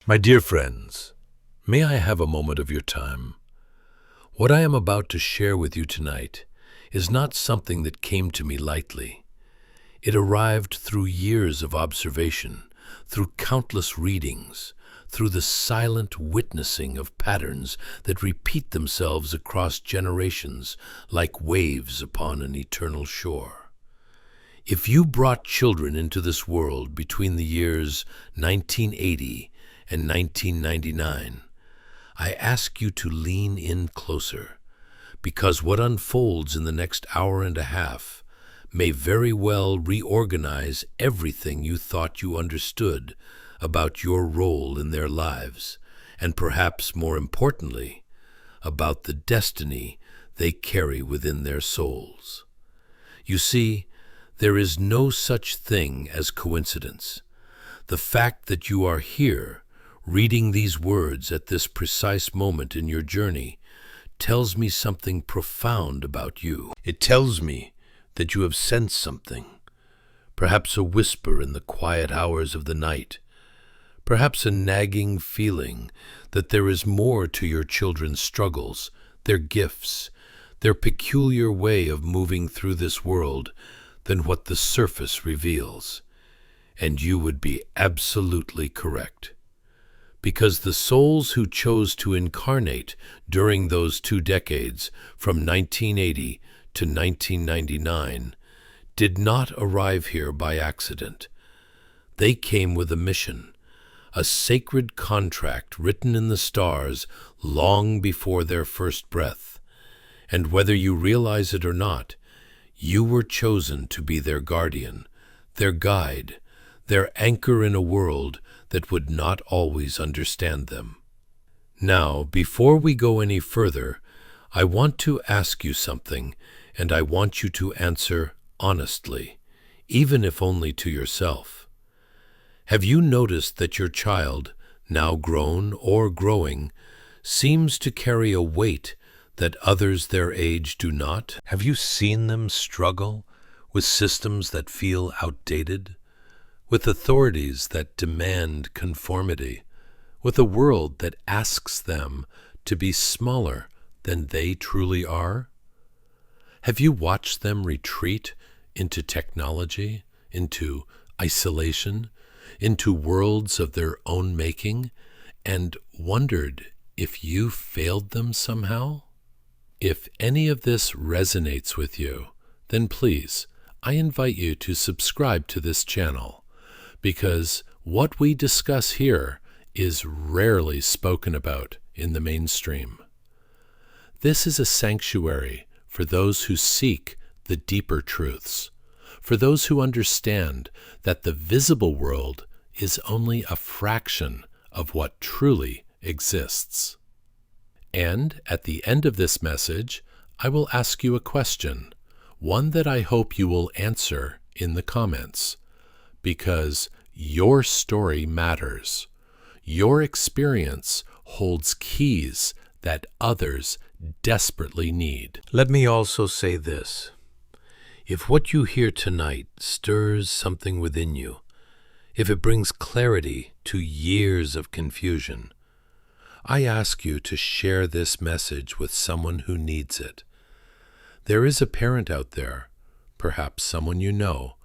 My dear friends, may I have a moment of your time? What I am about to share with you tonight is not something that came to me lightly. It arrived through years of observation, through countless readings, through the silent witnessing of patterns that repeat themselves across generations like waves upon an eternal shore. If you brought children into this world between the years 1980 and 1999, I ask you to lean in closer, because what unfolds in the next hour and a half may very well reorganize everything you thought you understood about your role in their lives, and perhaps more importantly, about the destiny they carry within their souls. You see, there is no such thing as coincidence. The fact that you are here, reading these words at this precise moment in your journey, tells me something profound about you. It tells me that you have sensed something, perhaps a whisper in the quiet hours of the night, perhaps a nagging feeling that there is more to your children's struggles, their gifts, their peculiar way of moving through this world than what the surface reveals. And you would be absolutely correct. Because the souls who chose to incarnate during those 2 decades, from 1980 to 1999, did not arrive here by accident. They came with a mission, a sacred contract written in the stars long before their first breath. And whether you realize it or not, you were chosen to be their guardian, their guide, their anchor in a world that would not always understand them. Now, before we go any further, I want to ask you something, and I want you to answer honestly, even if only to yourself. Have you noticed that your child, now grown or growing, seems to carry a weight that others their age do not? Have you seen them struggle with systems that feel outdated, with authorities that demand conformity, with a world that asks them to be smaller than they truly are? Have you watched them retreat into technology, into isolation, into worlds of their own making, and wondered if you failed them somehow? If any of this resonates with you, then please, I invite you to subscribe to this channel, because what we discuss here is rarely spoken about in the mainstream. This is a sanctuary for those who seek the deeper truths, for those who understand that the visible world is only a fraction of what truly exists. And at the end of this message, I will ask you a question, one that I hope you will answer in the comments, because your story matters. Your experience holds keys that others desperately need. Let me also say this. If what you hear tonight stirs something within you, if it brings clarity to years of confusion, I ask you to share this message with someone who needs it. There is a parent out there, perhaps someone you know,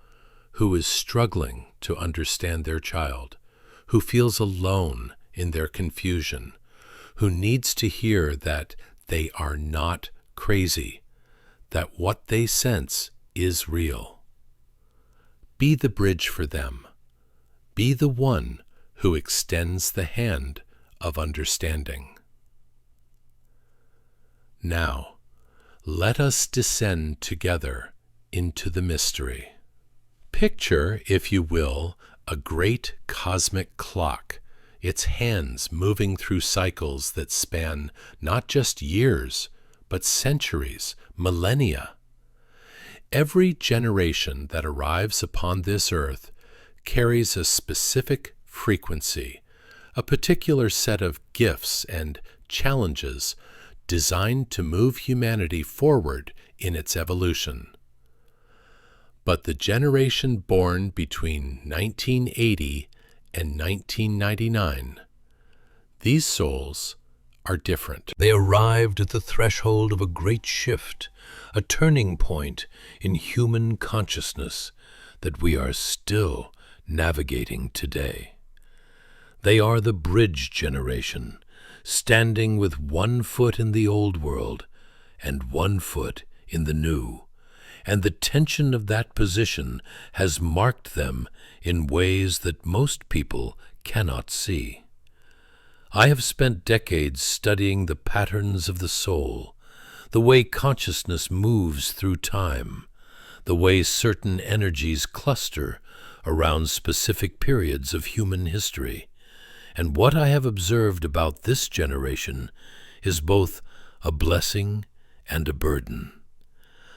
who is struggling to understand their child, who feels alone in their confusion, who needs to hear that they are not crazy, that what they sense is real. Be the bridge for them. Be the one who extends the hand of understanding. Now, let us descend together into the mystery. Picture, if you will, a great cosmic clock, its hands moving through cycles that span not just years, but centuries, millennia. Every generation that arrives upon this earth carries a specific frequency, a particular set of gifts and challenges designed to move humanity forward in its evolution. But the generation born between 1980 and 1999 These souls are different. They arrived at the threshold of a great shift, a turning point in human consciousness that we are still navigating today. They are the bridge generation, standing with one foot in the old world and one foot in the new, and the tension of that position has marked them in ways that most people cannot see. I have spent decades studying the patterns of the soul, the way consciousness moves through time, the way certain energies cluster around specific periods of human history. And what I have observed about this generation is both a blessing and a burden.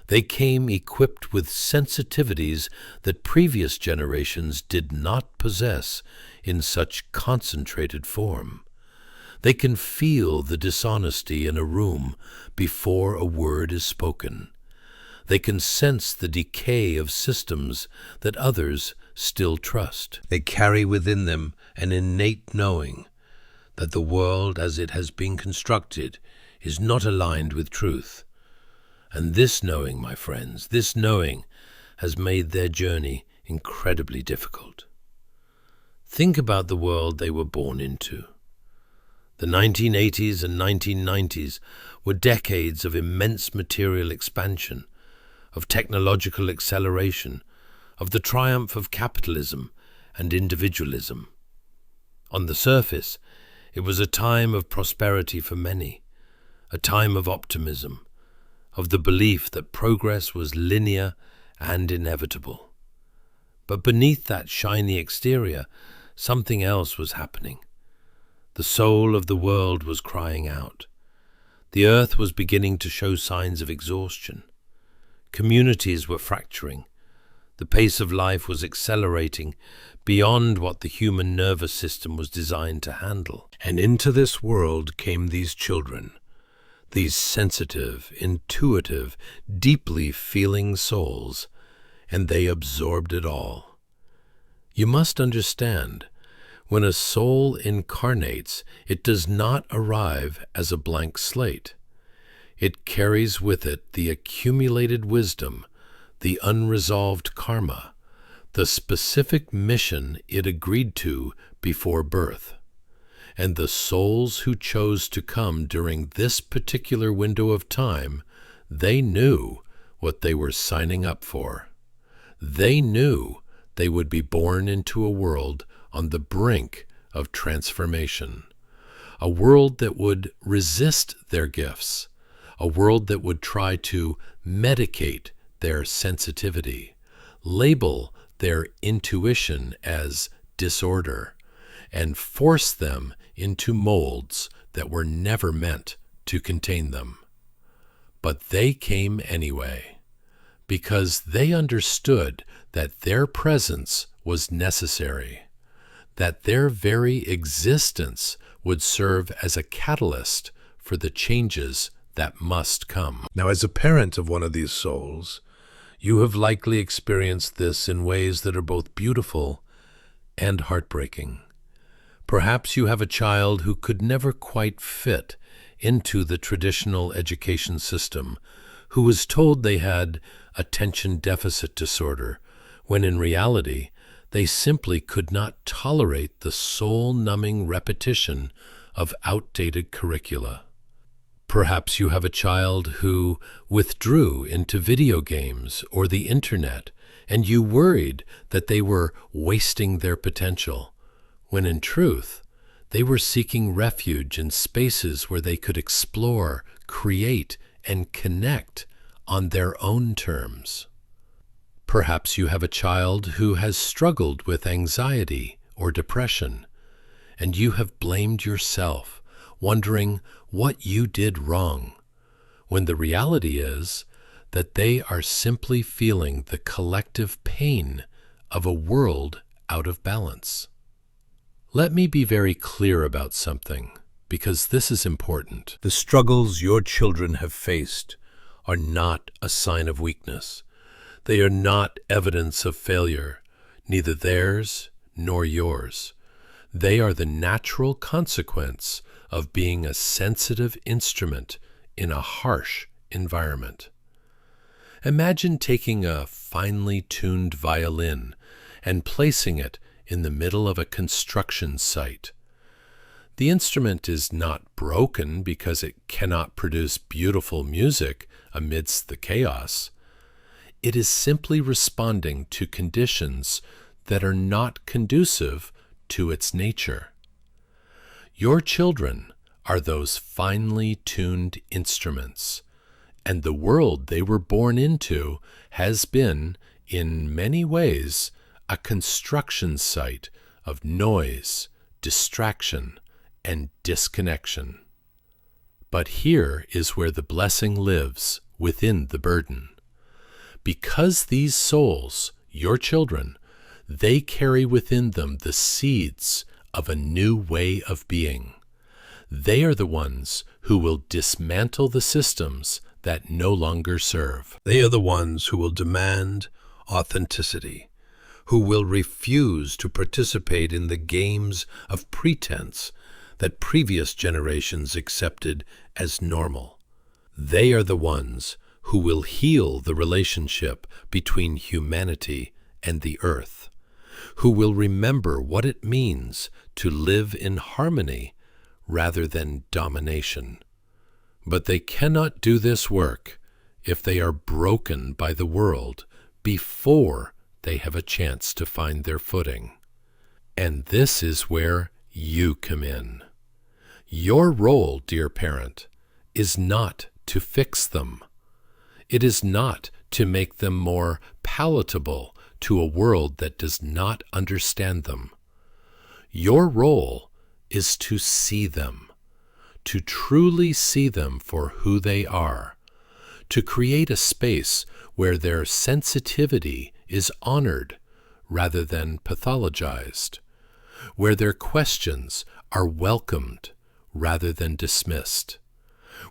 They came equipped with sensitivities that previous generations did not possess in such concentrated form. They can feel the dishonesty in a room before a word is spoken. They can sense the decay of systems that others still trust. They carry within them an innate knowing that the world as it has been constructed is not aligned with truth. And this knowing, my friends, this knowing has made their journey incredibly difficult. Think about the world they were born into. The 1980s and 1990s were decades of immense material expansion, of technological acceleration, of the triumph of capitalism and individualism. On the surface, it was a time of prosperity for many, a time of optimism, of the belief that progress was linear and inevitable. But beneath that shiny exterior, something else was happening. The soul of the world was crying out. The earth was beginning to show signs of exhaustion. Communities were fracturing. The pace of life was accelerating beyond what the human nervous system was designed to handle. And into this world came these children, these sensitive, intuitive, deeply feeling souls, and they absorbed it all. You must understand, when a soul incarnates, it does not arrive as a blank slate. It carries with it the accumulated wisdom, the unresolved karma, the specific mission it agreed to before birth. And the souls who chose to come during this particular window of time, they knew what they were signing up for. They knew they would be born into a world on the brink of transformation, a world that would resist their gifts, a world that would try to medicate their sensitivity, label their intuition as disorder, and force them into molds that were never meant to contain them. But they came anyway, because they understood that their presence was necessary, that their very existence would serve as a catalyst for the changes that must come. Now, as a parent of one of these souls, you have likely experienced this in ways that are both beautiful and heartbreaking. Perhaps you have a child who could never quite fit into the traditional education system, who was told they had attention deficit disorder, when in reality, they simply could not tolerate the soul-numbing repetition of outdated curricula. Perhaps you have a child who withdrew into video games or the internet, and you worried that they were wasting their potential, when in truth, they were seeking refuge in spaces where they could explore, create, and connect on their own terms. Perhaps you have a child who has struggled with anxiety or depression, and you have blamed yourself, wondering what you did wrong, when the reality is that they are simply feeling the collective pain of a world out of balance. Let me be very clear about something, because this is important. The struggles your children have faced are not a sign of weakness. They are not evidence of failure, neither theirs nor yours. They are the natural consequence of being a sensitive instrument in a harsh environment. Imagine taking a finely tuned violin and placing it in the middle of a construction site. The instrument is not broken because it cannot produce beautiful music amidst the chaos. It is simply responding to conditions that are not conducive to its nature. Your children are those finely tuned instruments, and the world they were born into has been, in many ways, a construction site of noise, distraction, and disconnection. But here is where the blessing lives within the burden. Because these souls, your children, they carry within them the seeds of a new way of being. They are the ones who will dismantle the systems that no longer serve. They are the ones who will demand authenticity, who will refuse to participate in the games of pretense that previous generations accepted as normal. They are the ones who will heal the relationship between humanity and the earth, who will remember what it means to live in harmony rather than domination. But they cannot do this work if they are broken by the world before they have a chance to find their footing. And this is where you come in. Your role, dear parent, is not to fix them. It is not to make them more palatable to a world that does not understand them. Your role is to see them, to truly see them for who they are, to create a space where their sensitivity is honored rather than pathologized, where their questions are welcomed rather than dismissed,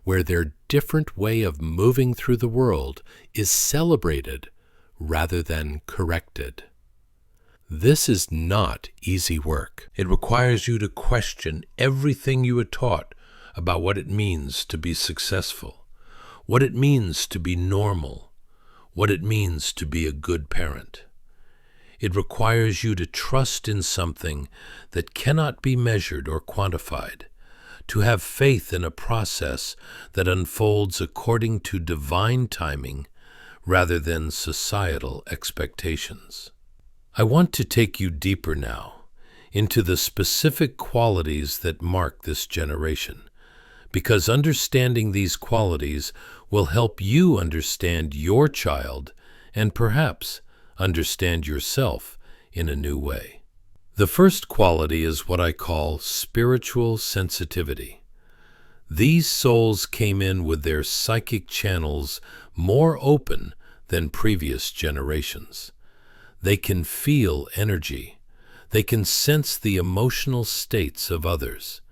where their different way of moving through the world is celebrated rather than corrected. This is not easy work. It requires you to question everything you were taught about what it means to be successful, what it means to be normal, what it means to be a good parent. It requires you to trust in something that cannot be measured or quantified, to have faith in a process that unfolds according to divine timing rather than societal expectations. I want to take you deeper now into the specific qualities that mark this generation, because understanding these qualities will help you understand your child and perhaps understand yourself in a new way. The first quality is what I call spiritual sensitivity. These souls came in with their psychic channels more open than previous generations. They can feel energy. They can sense the emotional states of others.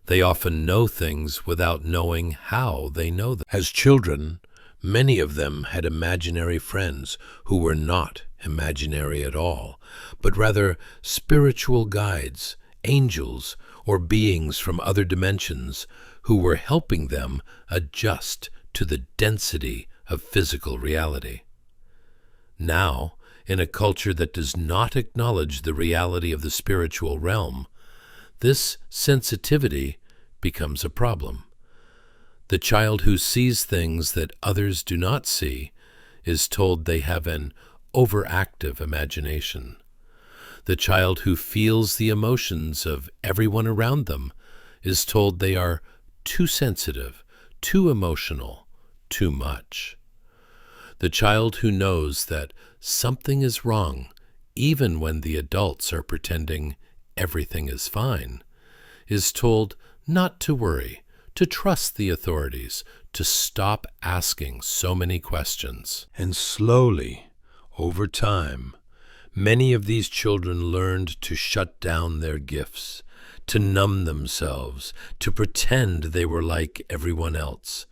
They often know things without knowing how they know them. As children, many of them had imaginary friends who were not imaginary at all, but rather spiritual guides, angels, or beings from other dimensions who were helping them adjust to the density of physical reality. Now, in a culture that does not acknowledge the reality of the spiritual realm, this sensitivity becomes a problem. The child who sees things that others do not see is told they have an overactive imagination. The child who feels the emotions of everyone around them is told they are too sensitive, too emotional, too much. The child who knows that something is wrong, even when the adults are pretending everything is fine, is told not to worry, to trust the authorities, to stop asking so many questions. And slowly, over time, many of these children learned to shut down their gifts, to numb themselves, to pretend they were like everyone else,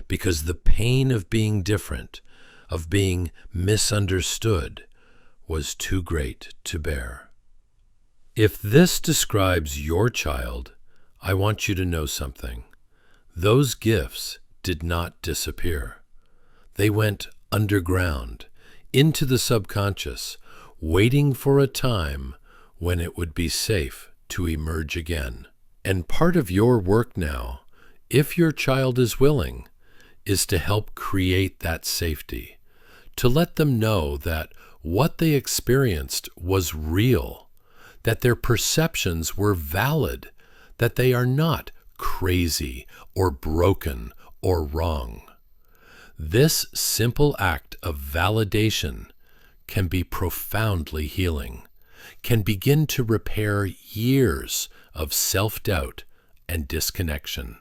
because the pain of being different, of being misunderstood, was too great to bear. If this describes your child, I want you to know something. Those gifts did not disappear. They went underground, into the subconscious, waiting for a time when it would be safe to emerge again. And part of your work now, if your child is willing, is to help create that safety, to let them know that what they experienced was real, that their perceptions were valid, that they are not crazy or broken or wrong. This simple act of validation can be profoundly healing, can begin to repair years of self-doubt and disconnection.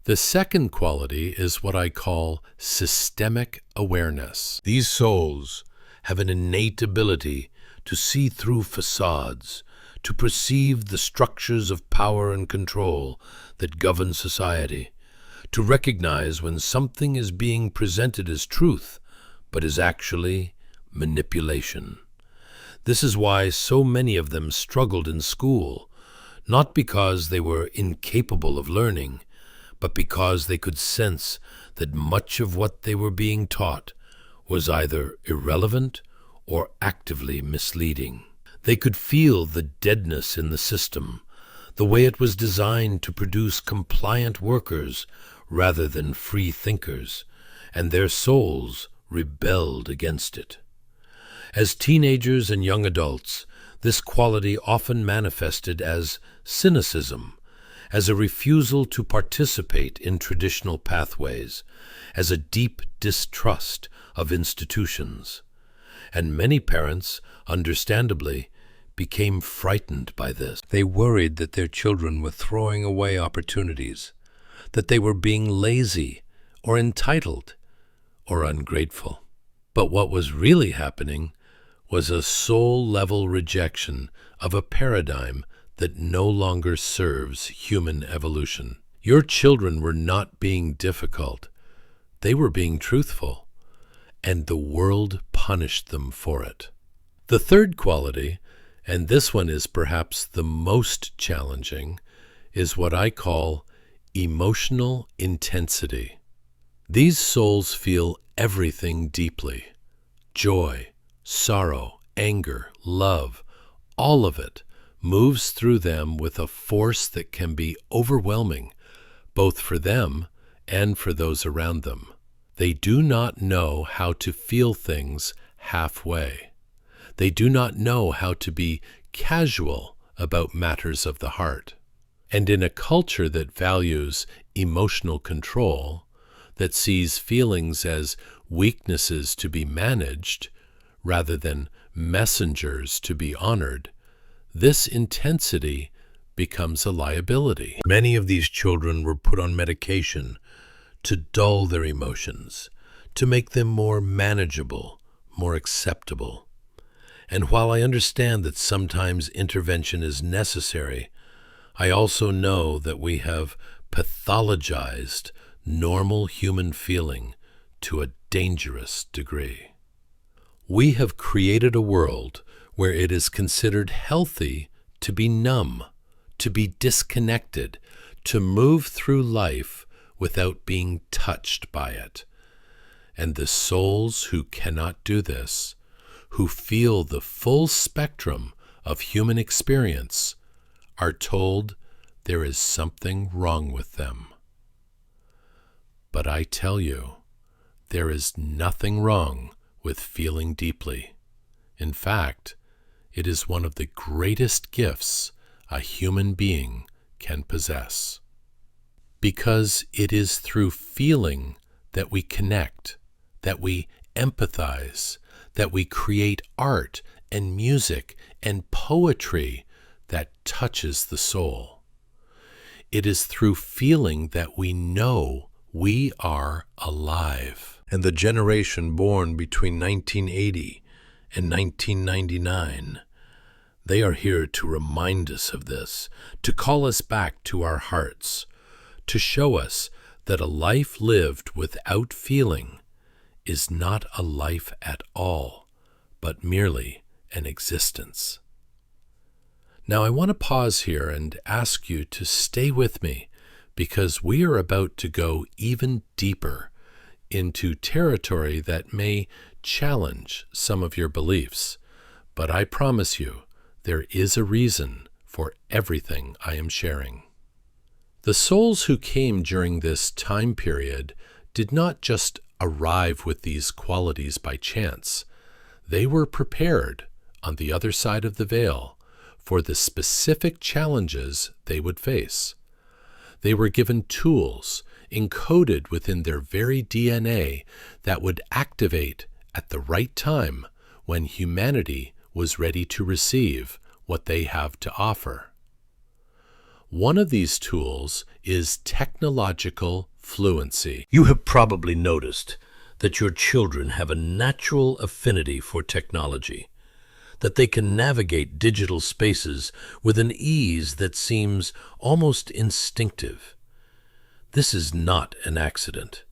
The second quality is what I call systemic awareness. These souls have an innate ability to see through facades, to perceive the structures of power and control that govern society, to recognize when something is being presented as truth, but is actually manipulation. This is why so many of them struggled in school, not because they were incapable of learning, but because they could sense that much of what they were being taught was either irrelevant or actively misleading. They could feel the deadness in the system, the way it was designed to produce compliant workers rather than free thinkers, and their souls rebelled against it. As teenagers and young adults, this quality often manifested as cynicism, as a refusal to participate in traditional pathways, as a deep distrust of institutions. And many parents, understandably, became frightened by this. They worried that their children were throwing away opportunities, that they were being lazy or entitled or ungrateful. But what was really happening was a soul-level rejection of a paradigm that no longer serves human evolution. Your children were not being difficult. They were being truthful, and the world punished them for it. The third quality, and this one is perhaps the most challenging, is what I call emotional intensity. These souls feel everything deeply: joy, sorrow, anger, love, all of it moves through them with a force that can be overwhelming, both for them and for those around them. They do not know how to feel things halfway. They do not know how to be casual about matters of the heart. And in a culture that values emotional control, that sees feelings as weaknesses to be managed rather than messengers to be honored, this intensity becomes a liability. Many of these children were put on medication to dull their emotions, to make them more manageable, more acceptable. And while I understand that sometimes intervention is necessary, I also know that we have pathologized normal human feeling to a dangerous degree. We have created a world where it is considered healthy to be numb, to be disconnected, to move through life without being touched by it. And the souls who cannot do this, who feel the full spectrum of human experience, are told there is something wrong with them. But I tell you, there is nothing wrong with feeling deeply. In fact, it is one of the greatest gifts a human being can possess. Because it is through feeling that we connect, that we empathize, that we create art and music and poetry that touches the soul. It is through feeling that we know we are alive. And the generation born between 1980 and 1999, they are here to remind us of this, to call us back to our hearts, to show us that a life lived without feeling is not a life at all, but merely an existence. Now, I want to pause here and ask you to stay with me because we are about to go even deeper into territory that may challenge some of your beliefs. But I promise you, there is a reason for everything I am sharing. The souls who came during this time period did not just arrive with these qualities by chance. They were prepared on the other side of the veil for the specific challenges they would face. They were given tools encoded within their very DNA that would activate at the right time when humanity was ready to receive what they have to offer. One of these tools is technological fluency. You have probably noticed that your children have a natural affinity for technology, that they can navigate digital spaces with an ease that seems almost instinctive. This is not an accident.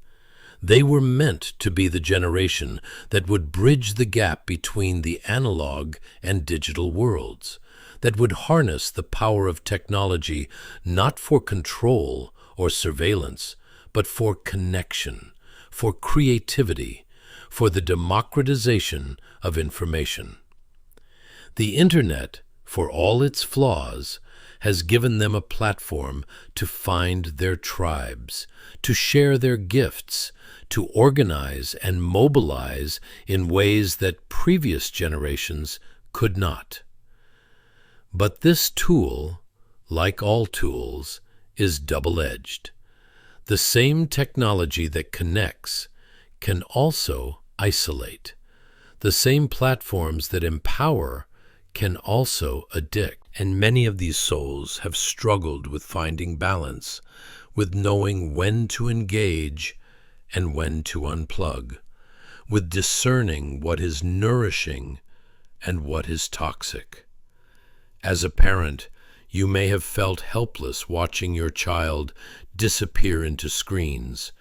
They were meant to be the generation that would bridge the gap between the analog and digital worlds, that would harness the power of technology not for control or surveillance, but for connection, for creativity, for the democratization of information. The Internet, for all its flaws, has given them a platform to find their tribes, to share their gifts, to organize and mobilize in ways that previous generations could not. But this tool, like all tools, is double-edged. The same technology that connects can also isolate. The same platforms that empower can also addict. And many of these souls have struggled with finding balance, with knowing when to engage and when to unplug, with discerning what is nourishing and what is toxic. As a parent, you may have felt helpless watching your child disappear into screens,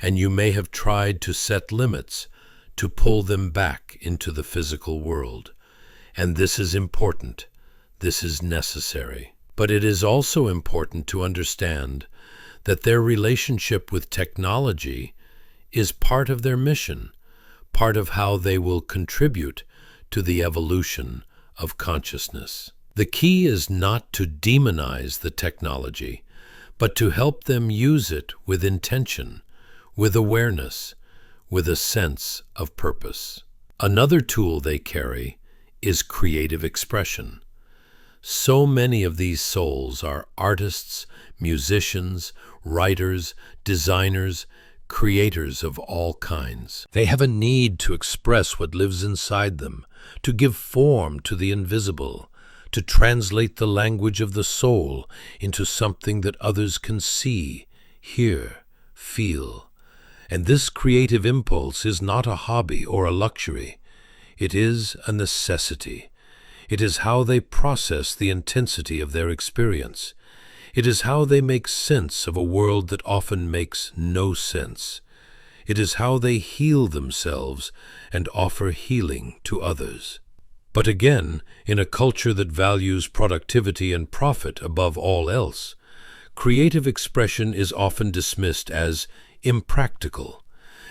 and you may have tried to set limits to pull them back into the physical world. And this is important. This is necessary. But it is also important to understand that their relationship with technology is part of their mission, part of how they will contribute to the evolution of consciousness. The key is not to demonize the technology, but to help them use it with intention, with awareness, with a sense of purpose. Another tool they carry is creative expression. So many of these souls are artists, musicians, writers, designers, creators of all kinds. They have a need to express what lives inside them, to give form to the invisible, to translate the language of the soul into something that others can see, hear, feel. And this creative impulse is not a hobby or a luxury. It is a necessity. It is how they process the intensity of their experience. It is how they make sense of a world that often makes no sense. It is how they heal themselves and offer healing to others. But again, in a culture that values productivity and profit above all else, creative expression is often dismissed as impractical,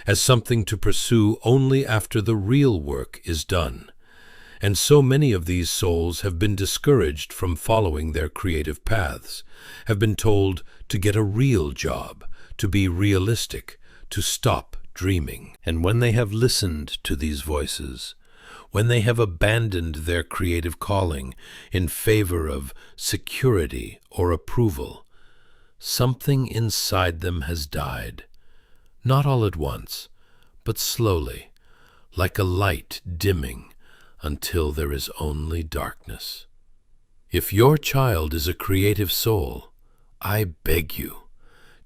as something to pursue only after the real work is done. And so many of these souls have been discouraged from following their creative paths, have been told to get a real job, to be realistic, to stop dreaming. And when they have listened to these voices, when they have abandoned their creative calling in favor of security or approval, something inside them has died. Not all at once, but slowly, like a light dimming, until there is only darkness. If your child is a creative soul, I beg you,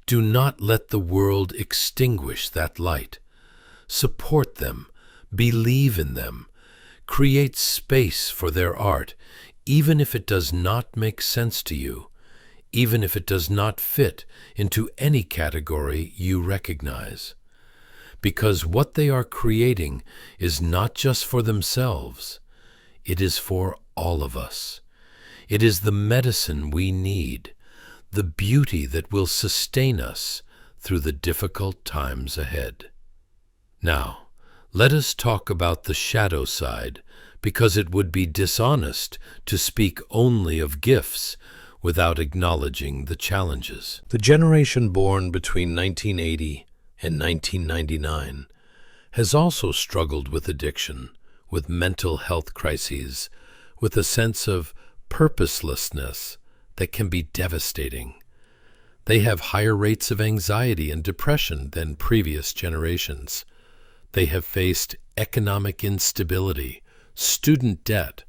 do not let the world extinguish that light. Support them, believe in them, create space for their art, even if it does not make sense to you, even if it does not fit into any category you recognize. Because what they are creating is not just for themselves, it is for all of us. It is the medicine we need, the beauty that will sustain us through the difficult times ahead. Now, let us talk about the shadow side, because it would be dishonest to speak only of gifts without acknowledging the challenges. The generation born between 1980 and 1999 has also struggled with addiction, with mental health crises, with a sense of purposelessness that can be devastating. They have higher rates of anxiety and depression than previous generations. They have faced economic instability, student debt,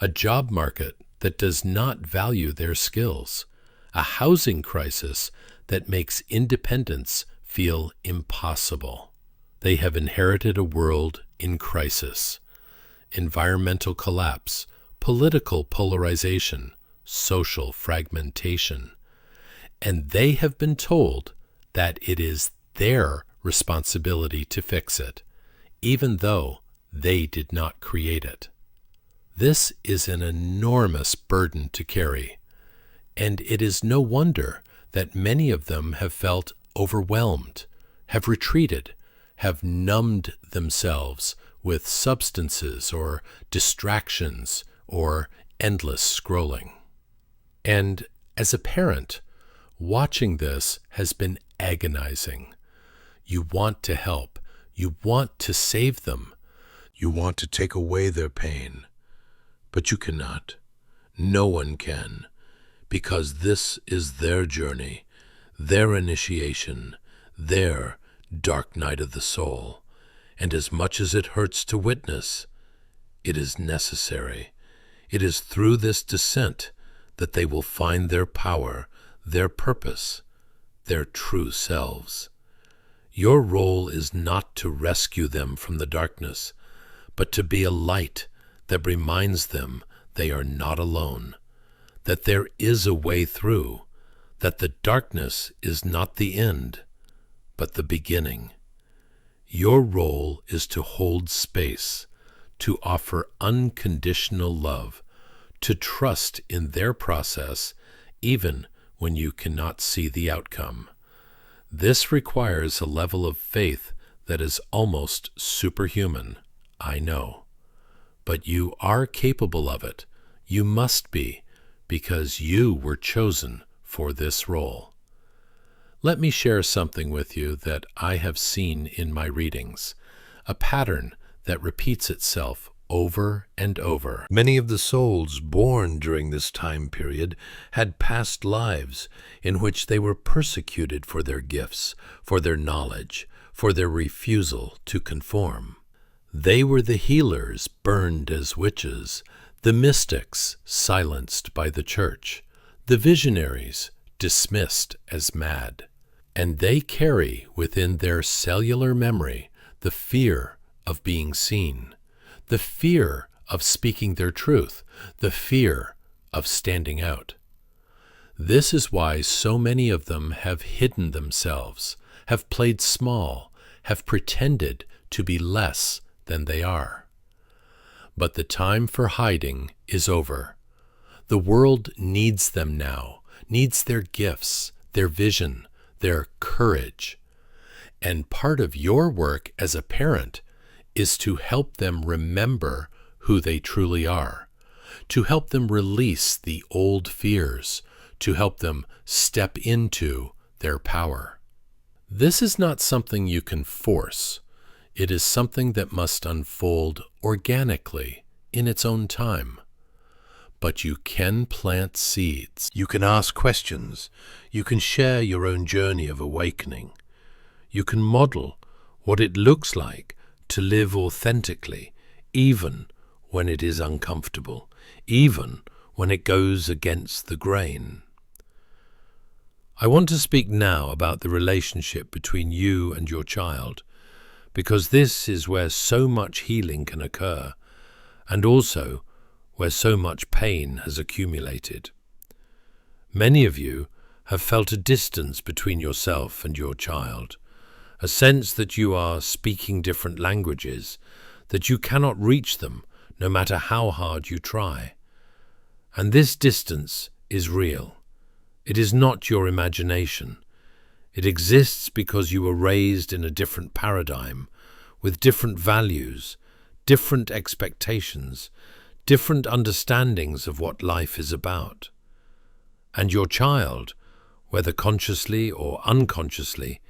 a job market that does not value their skills, a housing crisis that makes independence feel impossible. They have inherited a world in crisis, environmental collapse, political polarization, social fragmentation, and they have been told that it is their responsibility to fix it, even though they did not create it. This is an enormous burden to carry, and it is no wonder that many of them have felt overwhelmed, have retreated, have numbed themselves with substances or distractions or endless scrolling. And as a parent, watching this has been agonizing. You want to help. You want to save them. You want to take away their pain. But you cannot. No one can, because this is their journey, their initiation, their dark night of the soul. And as much as it hurts to witness, it is necessary. It is through this descent that they will find their power, their purpose, their true selves. Your role is not to rescue them from the darkness, but to be a light that reminds them they are not alone, that there is a way through, that the darkness is not the end, but the beginning. Your role is to hold space, to offer unconditional love, to trust in their process even when you cannot see the outcome. This requires a level of faith that is almost superhuman, I know. But you are capable of it. You must be, because you were chosen for this role. Let me share something with you that I have seen in my readings, a pattern that repeats itself over and over. Many of the souls born during this time period had past lives in which they were persecuted for their gifts, for their knowledge, for their refusal to conform. They were the healers burned as witches, the mystics silenced by the church, the visionaries dismissed as mad. And they carry within their cellular memory the fear of being seen, the fear of speaking their truth, the fear of standing out. This is why so many of them have hidden themselves, have played small, have pretended to be less than they are. But the time for hiding is over. The world needs them now, needs their gifts, their vision, their courage. And part of your work as a parent is to help them remember who they truly are, to help them release the old fears, to help them step into their power. This is not something you can force. It is something that must unfold organically in its own time. But you can plant seeds. You can ask questions. You can share your own journey of awakening. You can model what it looks like to live authentically, even when it is uncomfortable, even when it goes against the grain. I want to speak now about the relationship between you and your child, because this is where so much healing can occur, and also where so much pain has accumulated. Many of you have felt a distance between yourself and your child, a sense that you are speaking different languages, that you cannot reach them no matter how hard you try. And this distance is real. It is not your imagination. It exists because you were raised in a different paradigm, with different values, different expectations, different understandings of what life is about. And your child, whether consciously or unconsciously,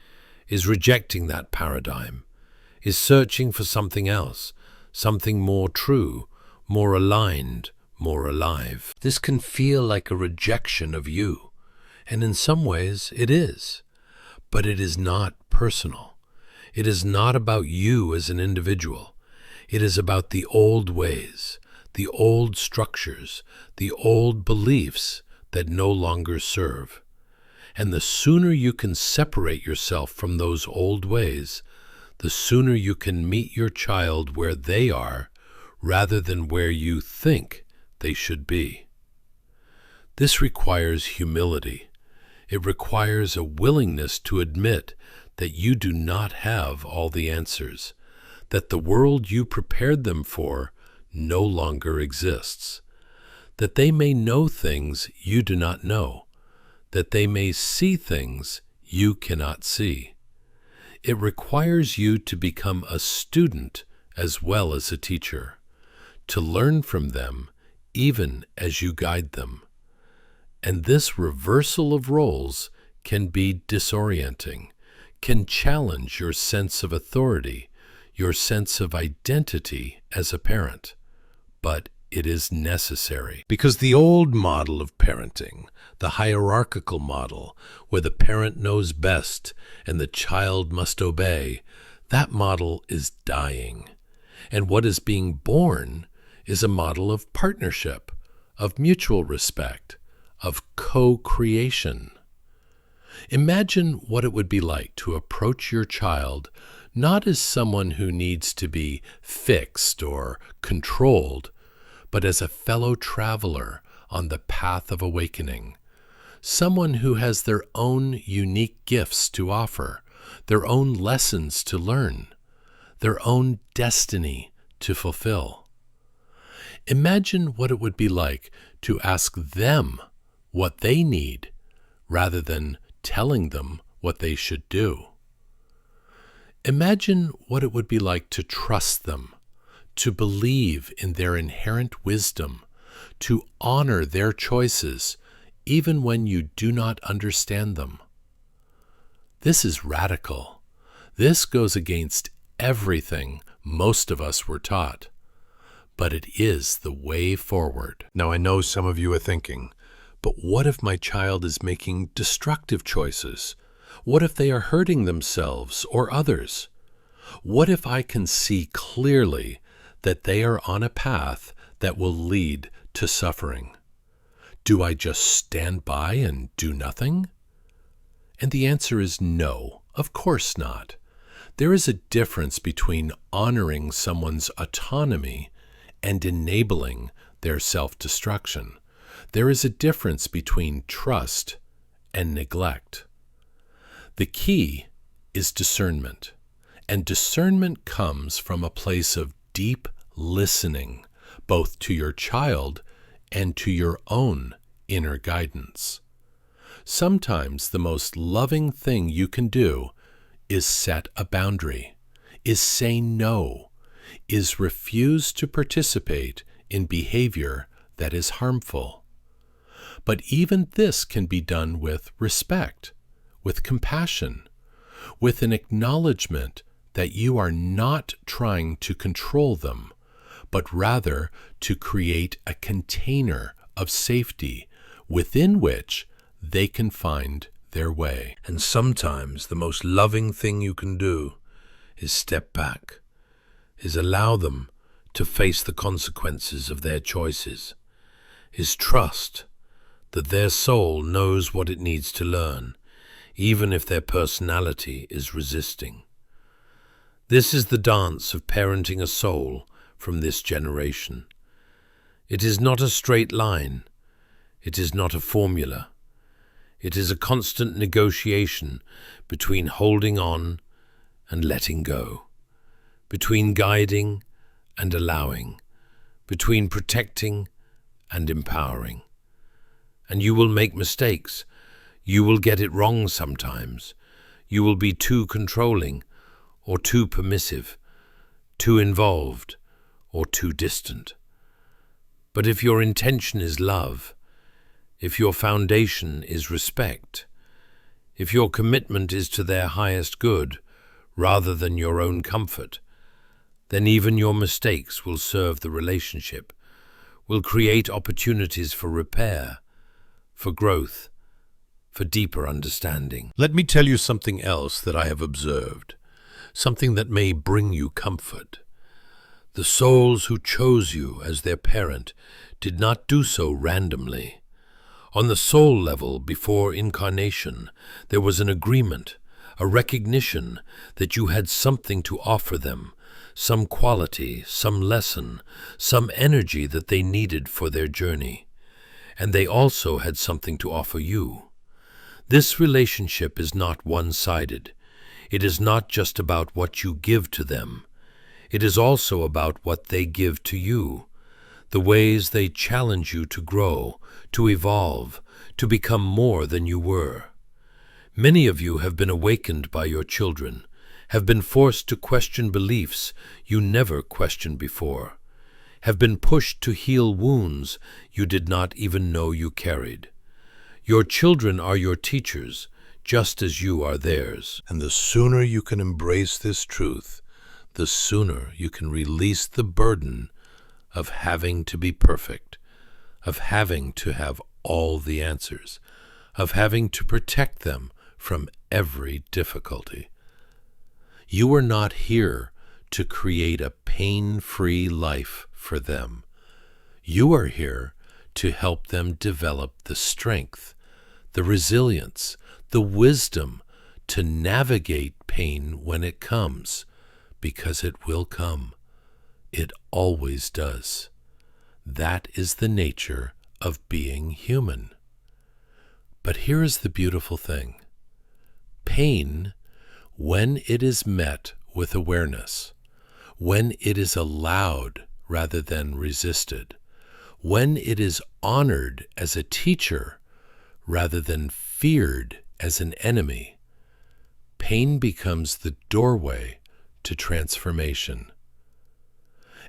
is rejecting that paradigm, is searching for something else, something more true, more aligned, more alive. This can feel like a rejection of you, and in some ways it is. But it is not personal. It is not about you as an individual. It is about the old ways, the old structures, the old beliefs that no longer serve. And the sooner you can separate yourself from those old ways, the sooner you can meet your child where they are, rather than where you think they should be. This requires humility. It requires a willingness to admit that you do not have all the answers, that the world you prepared them for no longer exists, that they may know things you do not know, that they may see things you cannot see. It requires you to become a student as well as a teacher, to learn from them even as you guide them. And this reversal of roles can be disorienting, can challenge your sense of authority, your sense of identity as a parent. But it is necessary, because the old model of parenting, the hierarchical model, where the parent knows best and the child must obey, that model is dying. And what is being born is a model of partnership, of mutual respect, of co-creation. Imagine what it would be like to approach your child not as someone who needs to be fixed or controlled, but as a fellow traveler on the path of awakening, someone who has their own unique gifts to offer, their own lessons to learn, their own destiny to fulfill. Imagine what it would be like to ask them what they need, rather than telling them what they should do. Imagine what it would be like to trust them, to believe in their inherent wisdom, to honor their choices, even when you do not understand them. This is radical. This goes against everything most of us were taught. But it is the way forward. Now, I know some of you are thinking, but what if my child is making destructive choices? What if they are hurting themselves or others? What if I can see clearly that they are on a path that will lead to suffering? Do I just stand by and do nothing? And the answer is no, of course not. There is a difference between honoring someone's autonomy and enabling their self-destruction. There is a difference between trust and neglect. The key is discernment, and discernment comes from a place of deep listening, both to your child and to your own inner guidance. Sometimes the most loving thing you can do is set a boundary, is say no, is refuse to participate in behavior that is harmful. But even this can be done with respect, with compassion, with an acknowledgement that you are not trying to control them, but rather to create a container of safety within which they can find their way. And sometimes the most loving thing you can do is step back, is allow them to face the consequences of their choices, is trust that their soul knows what it needs to learn, even if their personality is resisting. This is the dance of parenting a soul from this generation. It is not a straight line. It is not a formula. It is a constant negotiation between holding on and letting go, between guiding and allowing, between protecting and empowering. And you will make mistakes. You will get it wrong sometimes. You will be too controlling or too permissive, too involved or too distant. But if your intention is love, if your foundation is respect, if your commitment is to their highest good rather than your own comfort, then even your mistakes will serve the relationship, will create opportunities for repair, for growth, for deeper understanding. Let me tell you something else that I have observed, something that may bring you comfort. The souls who chose you as their parent did not do so randomly. On the soul level, before incarnation, there was an agreement, a recognition that you had something to offer them, some quality, some lesson, some energy that they needed for their journey. And they also had something to offer you. This relationship is not one-sided. It is not just about what you give to them. It is also about what they give to you, the ways they challenge you to grow, to evolve, to become more than you were. Many of you have been awakened by your children, have been forced to question beliefs you never questioned before, have been pushed to heal wounds you did not even know you carried. Your children are your teachers, just as you are theirs. And the sooner you can embrace this truth, the sooner you can release the burden of having to be perfect, of having to have all the answers, of having to protect them from every difficulty. You are not here to create a pain-free life for them. You are here to help them develop the strength, the resilience, the wisdom to navigate pain when it comes, because it will come. It always does. That is the nature of being human. But here is the beautiful thing. Pain, when it is met with awareness, when it is allowed rather than resisted, when it is honored as a teacher rather than feared as an enemy, pain becomes the doorway to transformation.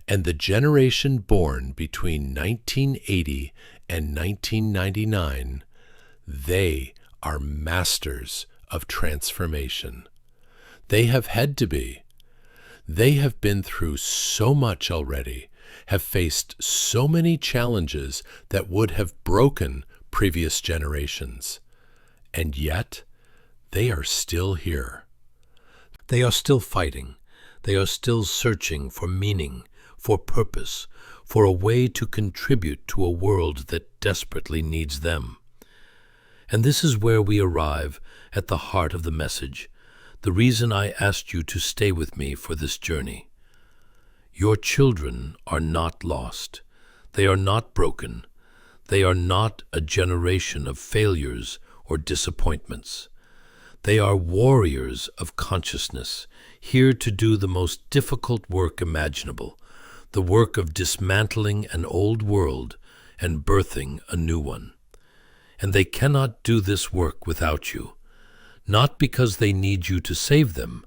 And the generation born between 1980 and 1999, they are masters of transformation. They have had to be. They have been through so much already, have faced so many challenges that would have broken previous generations. And yet, they are still here. They are still fighting. They are still searching for meaning, for purpose, for a way to contribute to a world that desperately needs them. And this is where we arrive at the heart of the message, the reason I asked you to stay with me for this journey. Your children are not lost. They are not broken. They are not a generation of failures or disappointments. They are warriors of consciousness, here to do the most difficult work imaginable, the work of dismantling an old world and birthing a new one. And they cannot do this work without you, not because they need you to save them,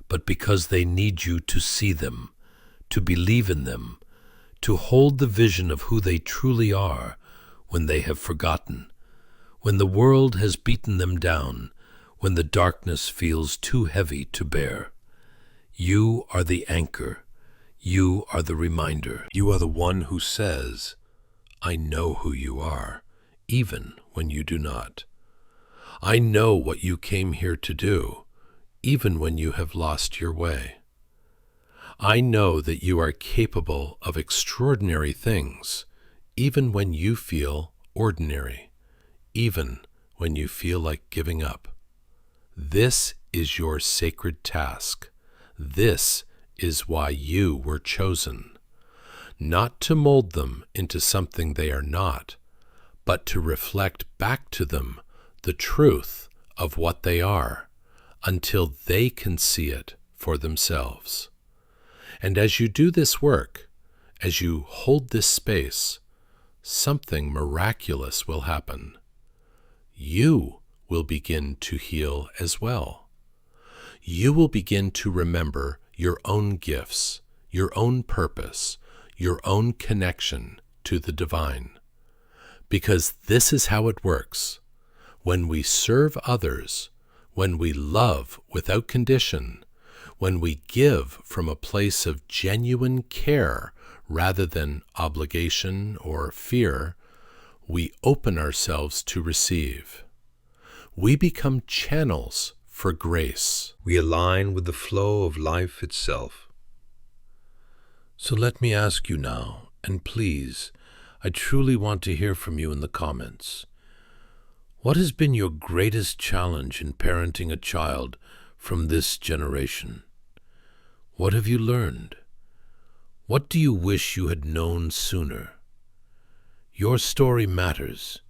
but because they need you to see them, to believe in them, to hold the vision of who they truly are when they have forgotten, when the world has beaten them down, when the darkness feels too heavy to bear. You are the anchor. You are the reminder. You are the one who says, I know who you are, even when you do not. I know what you came here to do, even when you have lost your way. I know that you are capable of extraordinary things, even when you feel ordinary, even when you feel like giving up. This is your sacred task. This is why you were chosen. Not to mold them into something they are not, but to reflect back to them the truth of what they are, until they can see it for themselves. And as you do this work, as you hold this space, something miraculous will happen. You will begin to heal as well. You will begin to remember your own gifts, your own purpose, your own connection to the divine. Because this is how it works. When we serve others, when we love without condition, when we give from a place of genuine care rather than obligation or fear, we open ourselves to receive. We become channels for grace. We align with the flow of life itself. So let me ask you now, and please, I truly want to hear from you in the comments. What has been your greatest challenge in parenting a child from this generation? What have you learned? What do you wish you had known sooner? Your story matters.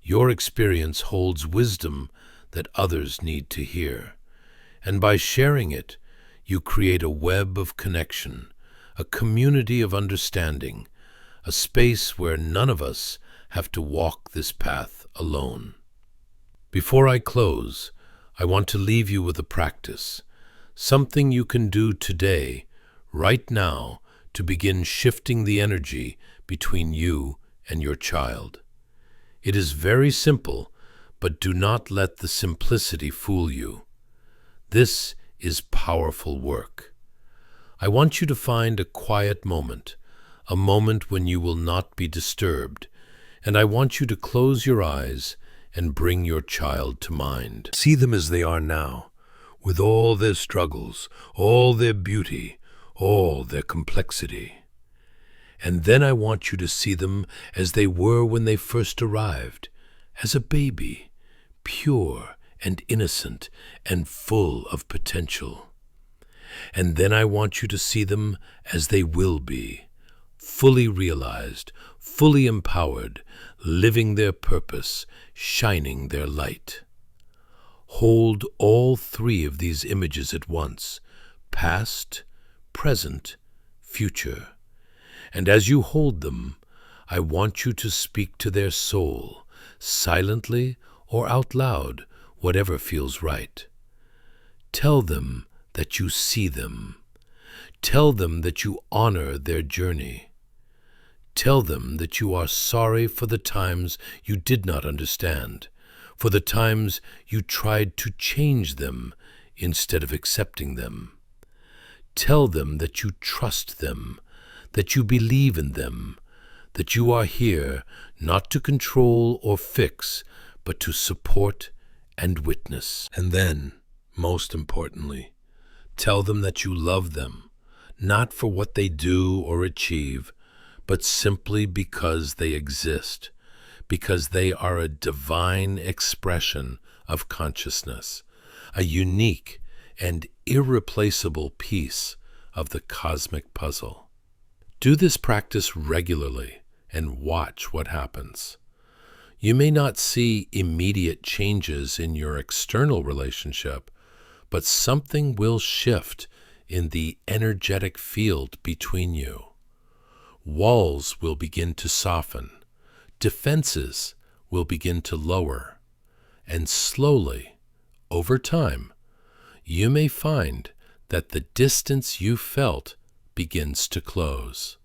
Your experience holds wisdom that others need to hear. And by sharing it, you create a web of connection, a community of understanding, a space where none of us have to walk this path alone. Before I close, I want to leave you with a practice, something you can do today, right now, to begin shifting the energy between you and your child. It is very simple, but do not let the simplicity fool you. This is powerful work. I want you to find a quiet moment, a moment when you will not be disturbed, and I want you to close your eyes and bring your child to mind. See them as they are now, with all their struggles, all their beauty, all their complexity. And then I want you to see them as they were when they first arrived, as a baby, pure and innocent and full of potential. And then I want you to see them as they will be, fully realized, fully empowered, living their purpose, shining their light. Hold all three of these images at once, past, present, future. And as you hold them, I want you to speak to their soul, silently or out loud, whatever feels right. Tell them that you see them. Tell them that you honor their journey. Tell them that you are sorry for the times you did not understand, for the times you tried to change them instead of accepting them. Tell them that you trust them, that you believe in them, that you are here not to control or fix, but to support and witness. And then, most importantly, tell them that you love them, not for what they do or achieve, but simply because they exist, because they are a divine expression of consciousness, a unique and irreplaceable piece of the cosmic puzzle. Do this practice regularly and watch what happens. You may not see immediate changes in your external relationship, but something will shift in the energetic field between you. Walls will begin to soften, defenses will begin to lower, and slowly, over time, you may find that the distance you felt begins to close,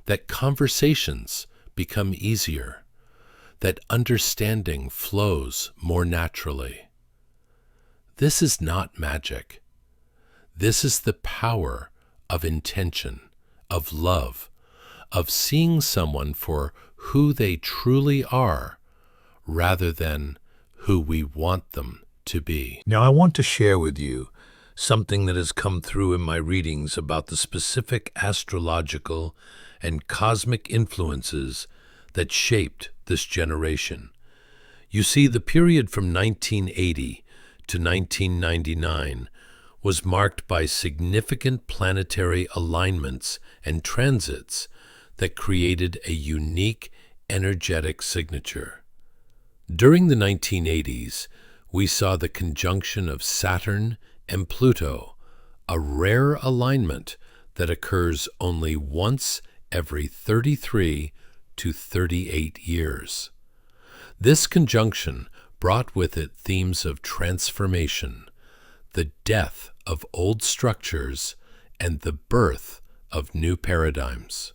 that conversations become easier, that understanding flows more naturally. This is not magic. This is the power of intention, of love, of seeing someone for who they truly are, rather than who we want them to be. Now I want to share with you something that has come through in my readings about the specific astrological and cosmic influences that shaped this generation. You see, the period from 1980 to 1999 was marked by significant planetary alignments and transits that created a unique energetic signature. During the 1980s, we saw the conjunction of Saturn and Pluto, a rare alignment that occurs only once every 33 to 38 years. This conjunction brought with it themes of transformation, the death of old structures, and the birth of new paradigms.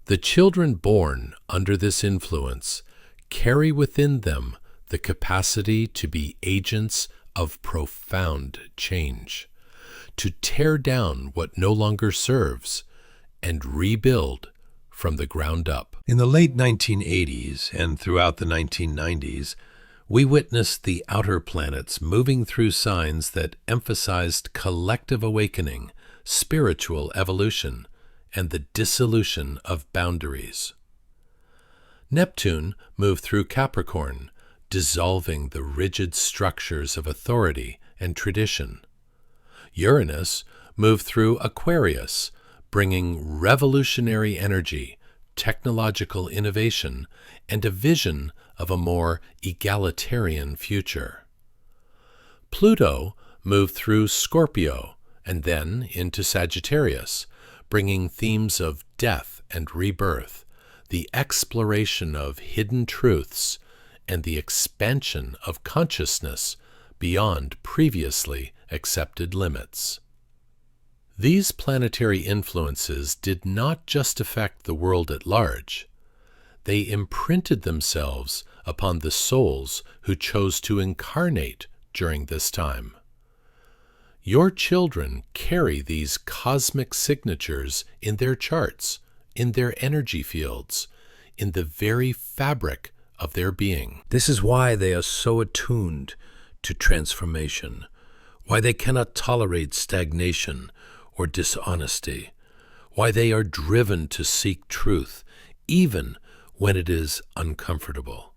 The children born under this influence carry within them the capacity to be agents of profound change, to tear down what no longer serves and rebuild from the ground up. In the late 1980s and throughout the 1990s, we witnessed the outer planets moving through signs that emphasized collective awakening, spiritual evolution, and the dissolution of boundaries. Neptune moved through Capricorn, dissolving the rigid structures of authority and tradition. Uranus moved through Aquarius, bringing revolutionary energy, technological innovation, and a vision of a more egalitarian future. Pluto moved through Scorpio and then into Sagittarius, bringing themes of death and rebirth, the exploration of hidden truths, and the expansion of consciousness beyond previously accepted limits. These planetary influences did not just affect the world at large. They imprinted themselves upon the souls who chose to incarnate during this time. Your children carry these cosmic signatures in their charts, in their energy fields, in the very fabric of their being. This is why they are so attuned to transformation, why they cannot tolerate stagnation or dishonesty, why they are driven to seek truth, even when it is uncomfortable,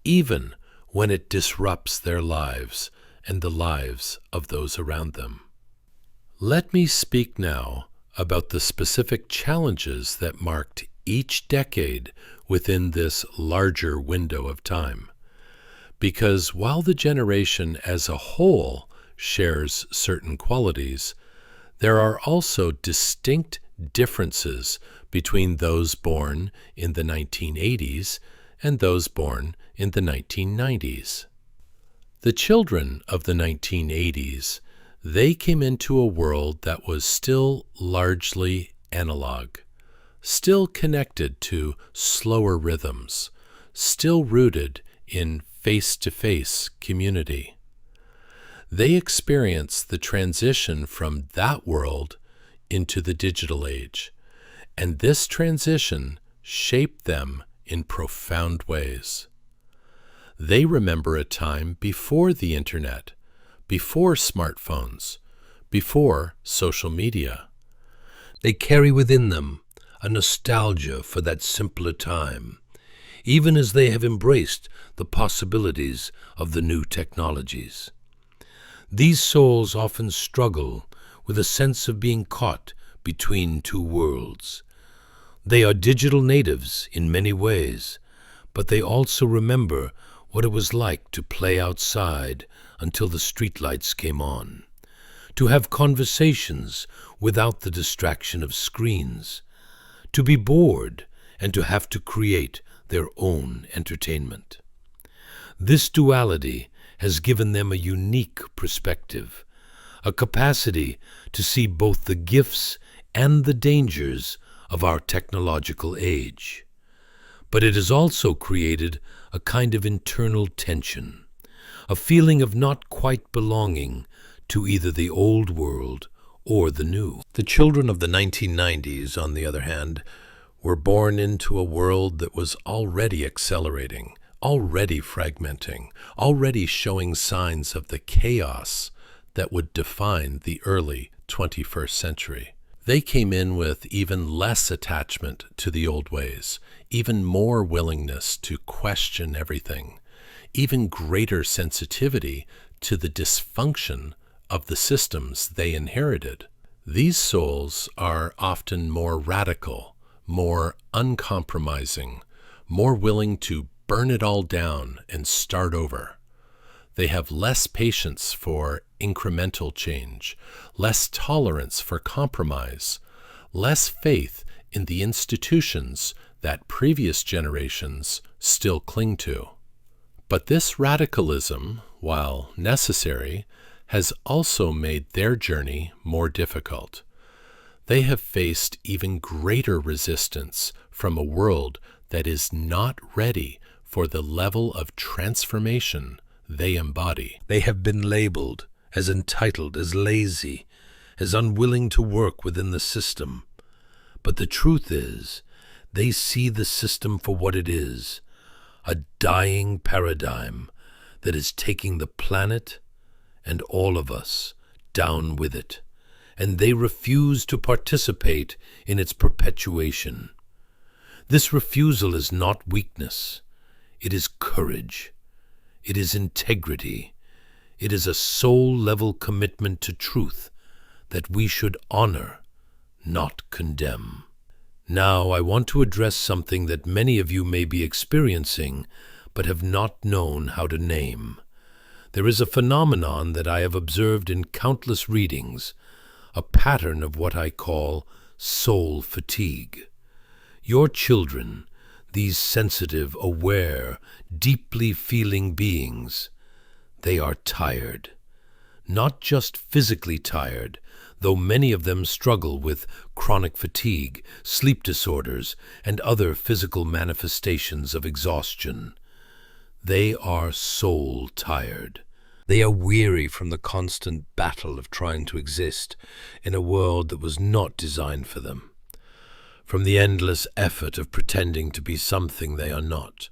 even when it disrupts their lives and the lives of those around them. Let me speak now about the specific challenges that marked each decade within this larger window of time. Because while the generation as a whole shares certain qualities, there are also distinct differences between those born in the 1980s and those born in the 1990s. The children of the 1980s, they came into a world that was still largely analog, still connected to slower rhythms, still rooted in face-to-face community. They experienced the transition from that world into the digital age, and this transition shaped them in profound ways. They remember a time before the internet, before smartphones, before social media. They carry within them a nostalgia for that simpler time, even as they have embraced the possibilities of the new technologies. These souls often struggle with a sense of being caught between two worlds. They are digital natives in many ways, but they also remember what it was like to play outside until the streetlights came on, to have conversations without the distraction of screens, to be bored and to have to create their own entertainment. This duality has given them a unique perspective, a capacity to see both the gifts and the dangers of our technological age. But it has also created a kind of internal tension, a feeling of not quite belonging to either the old world or the new. The children of the 1990s, on the other hand, were born into a world that was already accelerating, already fragmenting, already showing signs of the chaos that would define the early 21st century. They came in with even less attachment to the old ways, even more willingness to question everything, even greater sensitivity to the dysfunction of the systems they inherited. These souls are often more radical, more uncompromising, more willing to burn it all down and start over. They have less patience for incremental change, less tolerance for compromise, less faith in the institutions that previous generations still cling to. But this radicalism, while necessary, has also made their journey more difficult. They have faced even greater resistance from a world that is not ready for the level of transformation they embody. They have been labeled as entitled, as lazy, as unwilling to work within the system. But the truth is, they see the system for what it is, a dying paradigm that is taking the planet and all of us down with it, and they refuse to participate in its perpetuation. This refusal is not weakness. It is courage. It is integrity. It is a soul-level commitment to truth that we should honor, not condemn. Now, I want to address something that many of you may be experiencing but have not known how to name. There is a phenomenon that I have observed in countless readings, a pattern of what I call soul fatigue. Your children, these sensitive, aware, deeply feeling beings, they are tired. Not just physically tired, though many of them struggle with chronic fatigue, sleep disorders, and other physical manifestations of exhaustion. They are soul tired. They are weary from the constant battle of trying to exist in a world that was not designed for them, from the endless effort of pretending to be something they are not,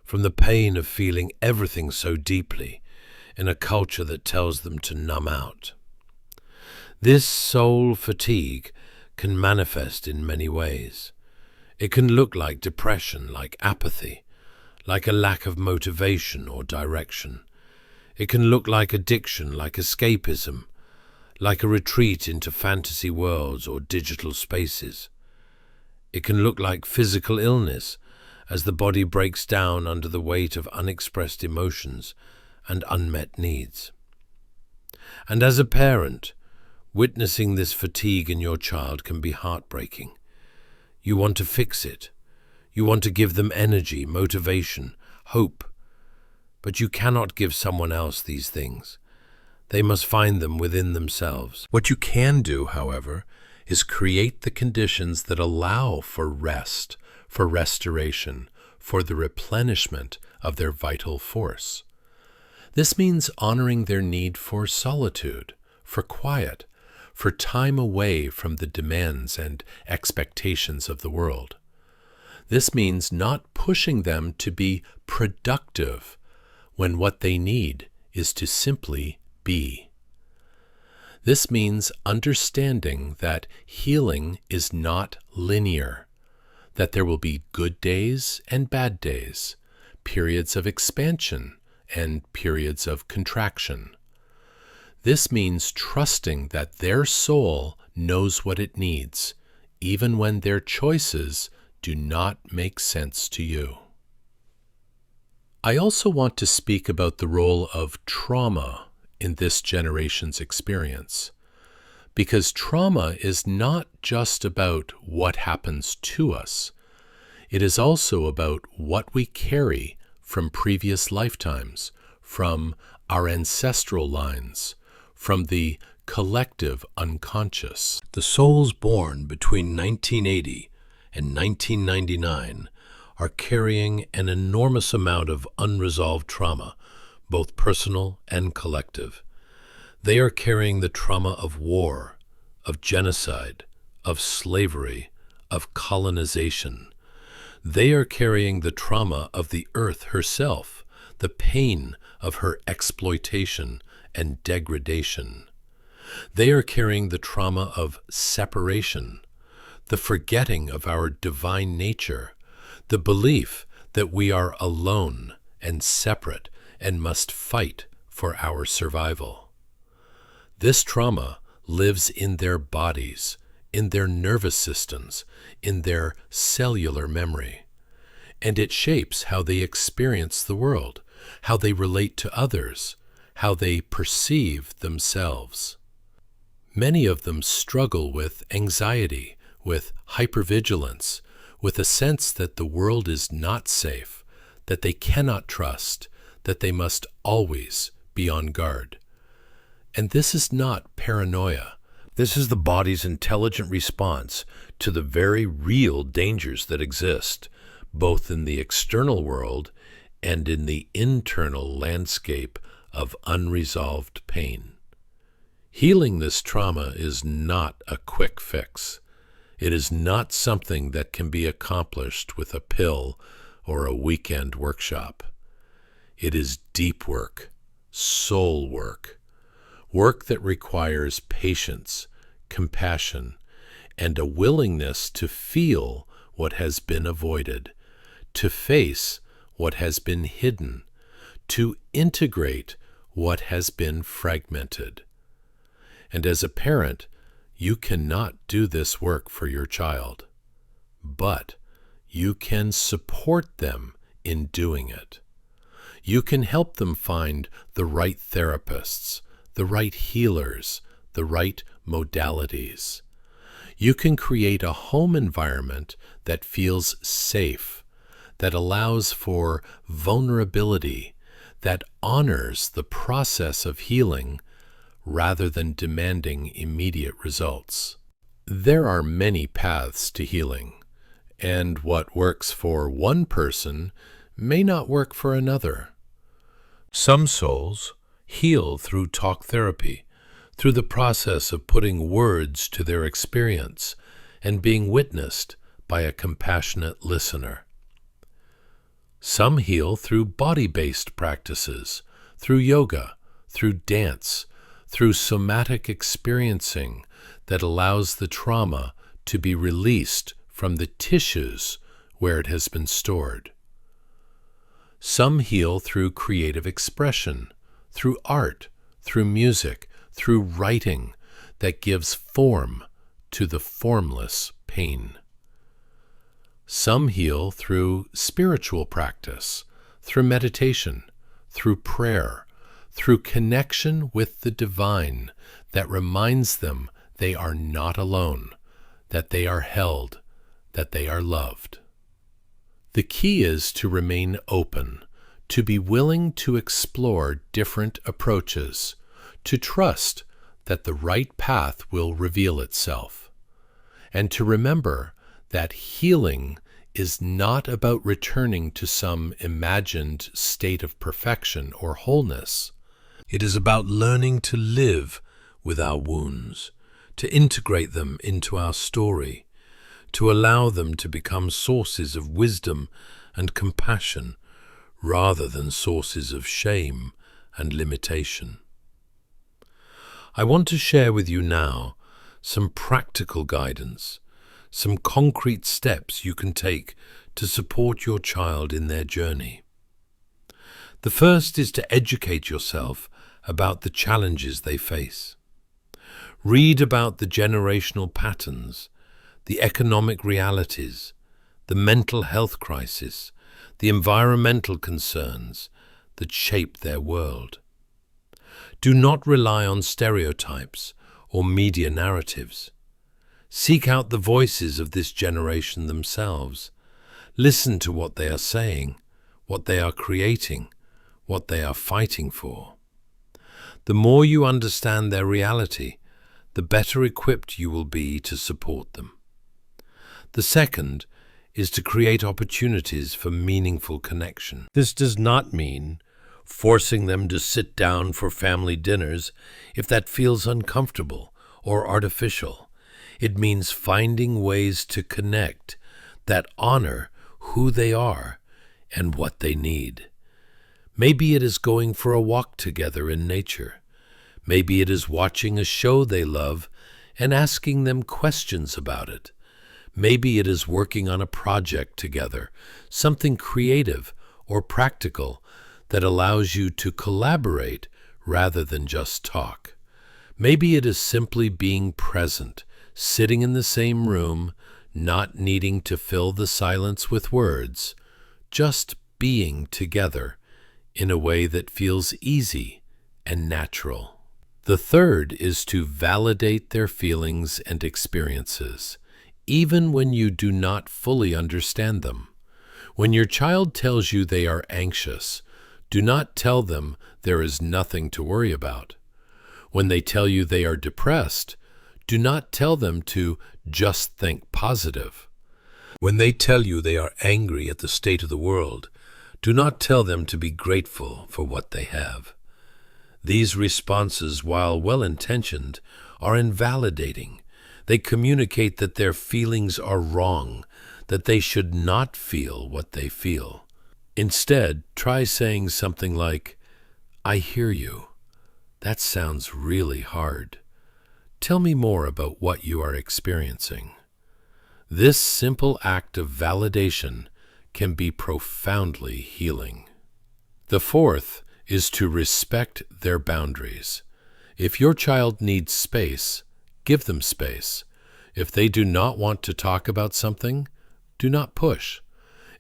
from the pain of feeling everything so deeply in a culture that tells them to numb out. This soul fatigue can manifest in many ways. It can look like depression, like apathy, like a lack of motivation or direction. It can look like addiction, like escapism, like a retreat into fantasy worlds or digital spaces. It can look like physical illness, as the body breaks down under the weight of unexpressed emotions and unmet needs. And as a parent, witnessing this fatigue in your child can be heartbreaking. You want to fix it. You want to give them energy, motivation, hope. But you cannot give someone else these things. They must find them within themselves. What you can do, however, is create the conditions that allow for rest, for restoration, for the replenishment of their vital force. This means honoring their need for solitude, for quiet, for time away from the demands and expectations of the world. This means not pushing them to be productive when what they need is to simply be. This means understanding that healing is not linear, that there will be good days and bad days, periods of expansion and periods of contraction. This means trusting that their soul knows what it needs, even when their choices do not make sense to you. I also want to speak about the role of trauma in this generation's experience, because trauma is not just about what happens to us. It is also about what we carry from previous lifetimes, from our ancestral lines, from the collective unconscious. The souls born between 1980 and 1999 are carrying an enormous amount of unresolved trauma, both personal and collective. They are carrying the trauma of war, of genocide, of slavery, of colonization. They are carrying the trauma of the earth herself, the pain of her exploitation and degradation. They are carrying the trauma of separation, the forgetting of our divine nature, the belief that we are alone and separate and must fight for our survival. This trauma lives in their bodies, in their nervous systems, in their cellular memory, and it shapes how they experience the world, how they relate to others, how they perceive themselves. Many of them struggle with anxiety, with hypervigilance, with a sense that the world is not safe, that they cannot trust, that they must always be on guard. And this is not paranoia. This is the body's intelligent response to the very real dangers that exist, both in the external world and in the internal landscape of unresolved pain. Healing this trauma is not a quick fix. It is not something that can be accomplished with a pill or a weekend workshop. It is deep work, soul work, work that requires patience, compassion, and a willingness to feel what has been avoided, to face what has been hidden, to integrate what has been fragmented. And as a parent, you cannot do this work for your child, but you can support them in doing it. You can help them find the right therapists, the right healers, the right modalities. You can create a home environment that feels safe, that allows for vulnerability, that honors the process of healing rather than demanding immediate results. There are many paths to healing, and what works for one person may not work for another. Some souls heal through talk therapy, through the process of putting words to their experience and being witnessed by a compassionate listener. Some heal through body-based practices, through yoga, through dance, through somatic experiencing that allows the trauma to be released from the tissues where it has been stored. Some heal through creative expression, through art, through music, through writing that gives form to the formless pain. Some heal through spiritual practice, through meditation, through prayer, through connection with the divine that reminds them they are not alone, that they are held, that they are loved. The key is to remain open, to be willing to explore different approaches, to trust that the right path will reveal itself, and to remember that healing is not about returning to some imagined state of perfection or wholeness. It is about learning to live with our wounds, to integrate them into our story, to allow them to become sources of wisdom and compassion rather than sources of shame and limitation. I want to share with you now some practical guidance, some concrete steps you can take to support your child in their journey. The first is to educate yourself about the challenges they face. Read about the generational patterns, the economic realities, the mental health crisis, the environmental concerns that shape their world. Do not rely on stereotypes or media narratives. Seek out the voices of this generation themselves. Listen to what they are saying, what they are creating, what they are fighting for. The more you understand their reality, the better equipped you will be to support them. The second is to create opportunities for meaningful connection. This does not mean forcing them to sit down for family dinners if that feels uncomfortable or artificial. It means finding ways to connect that honor who they are and what they need. Maybe it is going for a walk together in nature. Maybe it is watching a show they love and asking them questions about it. Maybe it is working on a project together, something creative or practical that allows you to collaborate rather than just talk. Maybe it is simply being present, sitting in the same room, not needing to fill the silence with words, just being together in a way that feels easy and natural. The third is to validate their feelings and experiences. even when you do not fully understand them. When your child tells you they are anxious, do not tell them there is nothing to worry about. When they tell you they are depressed, do not tell them to just think positive. When they tell you they are angry at the state of the world, do not tell them to be grateful for what they have. These responses, while well-intentioned, are invalidating. They communicate that their feelings are wrong, that they should not feel what they feel. Instead, try saying something like, "I hear you. That sounds really hard. Tell me more about what you are experiencing." This simple act of validation can be profoundly healing. The fourth is to respect their boundaries. If your child needs space, give them space. If they do not want to talk about something, do not push.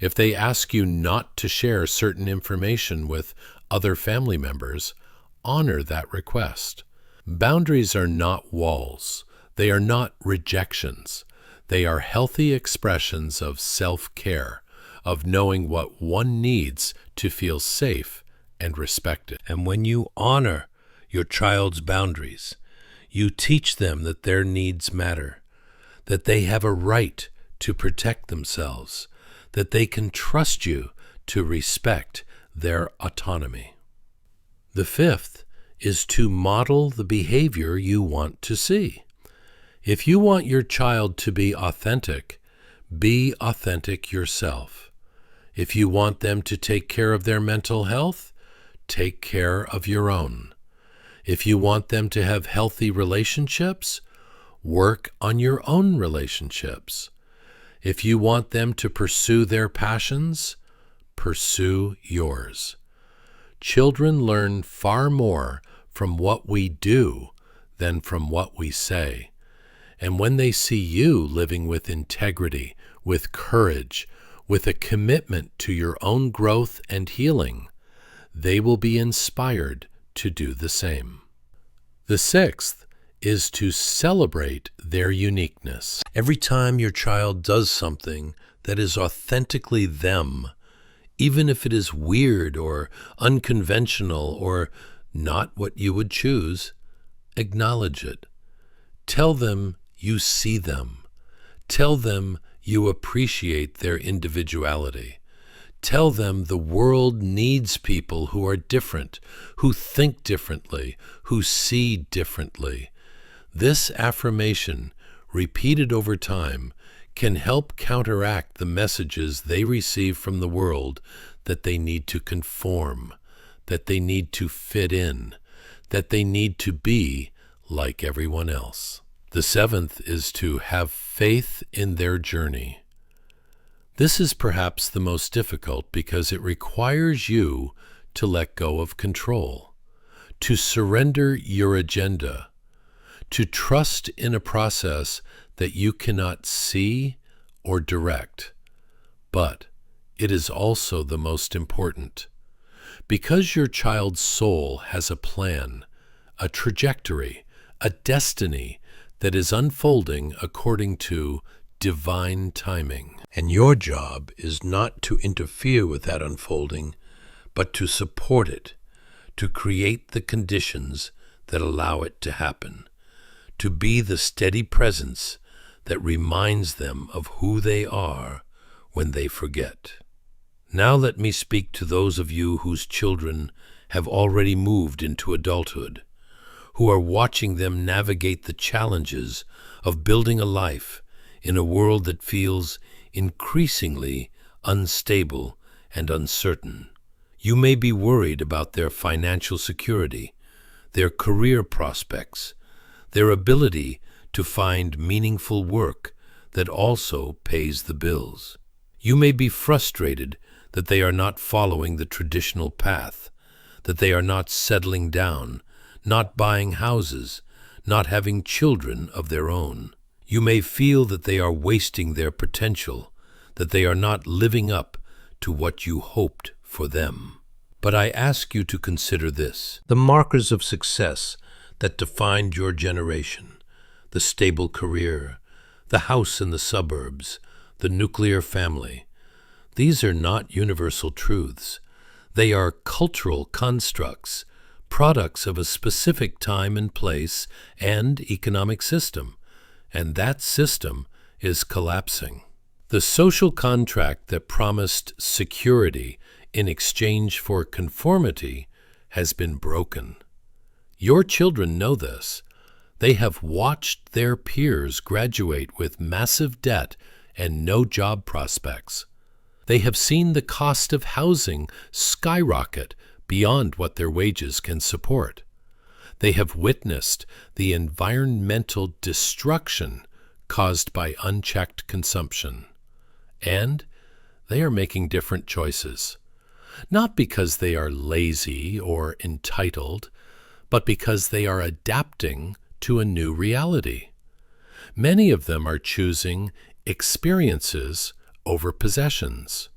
If they ask you not to share certain information with other family members, honor that request. Boundaries are not walls. They are not rejections. They are healthy expressions of self-care, of knowing what one needs to feel safe and respected. And when you honor your child's boundaries, you teach them that their needs matter, that they have a right to protect themselves, that they can trust you to respect their autonomy. The fifth is to model the behavior you want to see. If you want your child to be authentic yourself. If you want them to take care of their mental health, take care of your own. If you want them to have healthy relationships, work on your own relationships. If you want them to pursue their passions, pursue yours. Children learn far more from what we do than from what we say. And when they see you living with integrity, with courage, with a commitment to your own growth and healing, they will be inspired to do the same. The sixth is to celebrate their uniqueness. Every time your child does something that is authentically them, even if it is weird or unconventional or not what you would choose, acknowledge it. Tell them you see them. Tell them you appreciate their individuality. Tell them the world needs people who are different, who think differently, who see differently. This affirmation, repeated over time, can help counteract the messages they receive from the world that they need to conform, that they need to fit in, that they need to be like everyone else. The seventh is to have faith in their journey. This is perhaps the most difficult because it requires you to let go of control, to surrender your agenda, to trust in a process that you cannot see or direct. But it is also the most important. Because your child's soul has a plan, a trajectory, a destiny that is unfolding according to divine timing. And your job is not to interfere with that unfolding, but to support it, to create the conditions that allow it to happen, to be the steady presence that reminds them of who they are when they forget. Now let me speak to those of you whose children have already moved into adulthood, who are watching them navigate the challenges of building a life in a world that feels increasingly unstable and uncertain. You may be worried about their financial security, their career prospects, their ability to find meaningful work that also pays the bills. You may be frustrated that they are not following the traditional path, that they are not settling down, not buying houses, not having children of their own. You may feel that they are wasting their potential, that they are not living up to what you hoped for them. But I ask you to consider this: the markers of success that defined your generation, the stable career, the house in the suburbs, the nuclear family. These are not universal truths. They are cultural constructs, products of a specific time and place and economic system, and that system is collapsing. The social contract that promised security in exchange for conformity has been broken. Your children know this. They have watched their peers graduate with massive debt and no job prospects. They have seen the cost of housing skyrocket beyond what their wages can support. They have witnessed the environmental destruction caused by unchecked consumption. And they are making different choices, not because they are lazy or entitled, but because they are adapting to a new reality. Many of them are choosing experiences over possessions.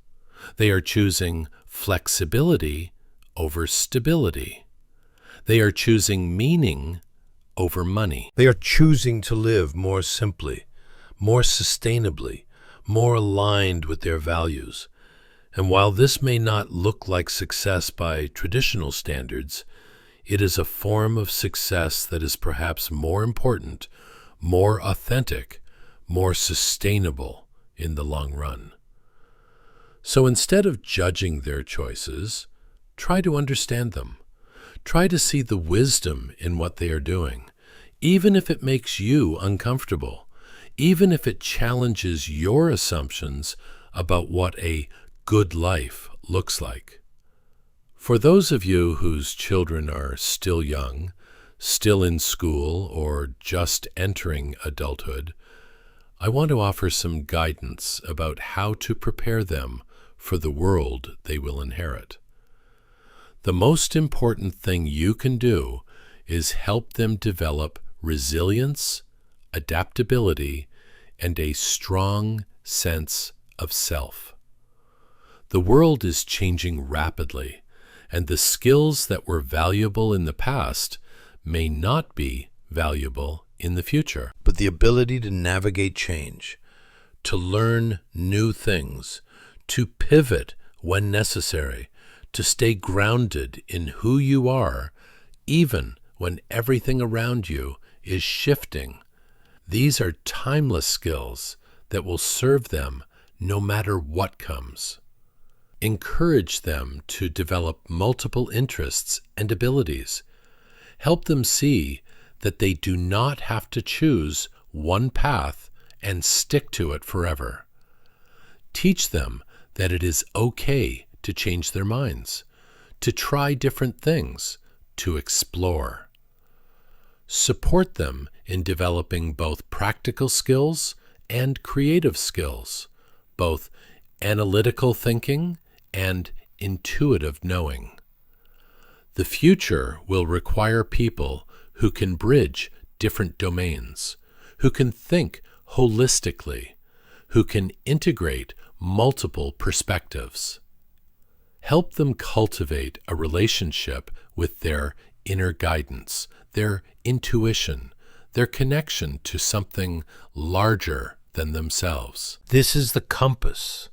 They are choosing flexibility over stability. They are choosing meaning over money. They are choosing to live more simply, more sustainably, more aligned with their values. And while this may not look like success by traditional standards, it is a form of success that is perhaps more important, more authentic, more sustainable in the long run. So instead of judging their choices, try to understand them. Try to see the wisdom in what they are doing, even if it makes you uncomfortable, even if it challenges your assumptions about what a good life looks like. For those of you whose children are still young, still in school, or just entering adulthood, I want to offer some guidance about how to prepare them for the world they will inherit. The most important thing you can do is help them develop resilience, adaptability, and a strong sense of self. The world is changing rapidly, and the skills that were valuable in the past may not be valuable in the future. But the ability to navigate change, to learn new things, to pivot when necessary, to stay grounded in who you are, even when everything around you is shifting. These are timeless skills that will serve them no matter what comes. Encourage them to develop multiple interests and abilities. Help them see that they do not have to choose one path and stick to it forever. Teach them that it is okay to change their minds, to try different things, to explore. Support them in developing both practical skills and creative skills, both analytical thinking and intuitive knowing. The future will require people who can bridge different domains, who can think holistically, who can integrate multiple perspectives. Help them cultivate a relationship with their inner guidance, their intuition, their connection to something larger than themselves. This is the compass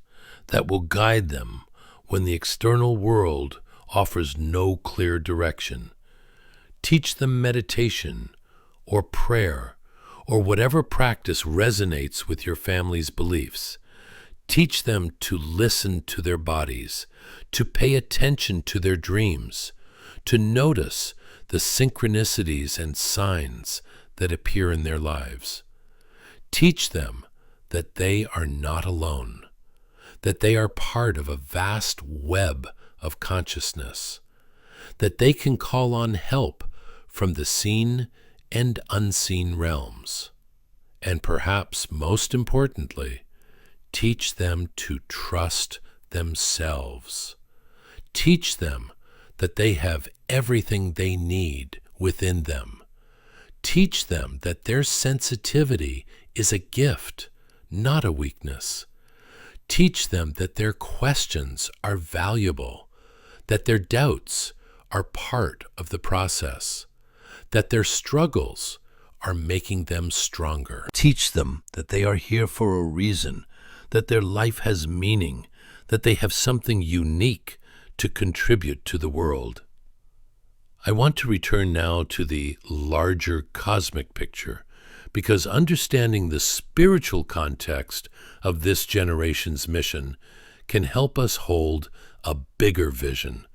that will guide them when the external world offers no clear direction. Teach them meditation or prayer or whatever practice resonates with your family's beliefs. Teach them to listen to their bodies, to pay attention to their dreams, to notice the synchronicities and signs that appear in their lives. Teach them that they are not alone, that they are part of a vast web of consciousness, that they can call on help from the seen and unseen realms. And perhaps most importantly, teach them to trust themselves. Teach them that they have everything they need within them. Teach them that their sensitivity is a gift, not a weakness. Teach them that their questions are valuable, that their doubts are part of the process, that their struggles are making them stronger. Teach them that they are here for a reason, that their life has meaning, that they have something unique to contribute to the world. I want to return now to the larger cosmic picture, because understanding the spiritual context of this generation's mission can help us hold a bigger vision,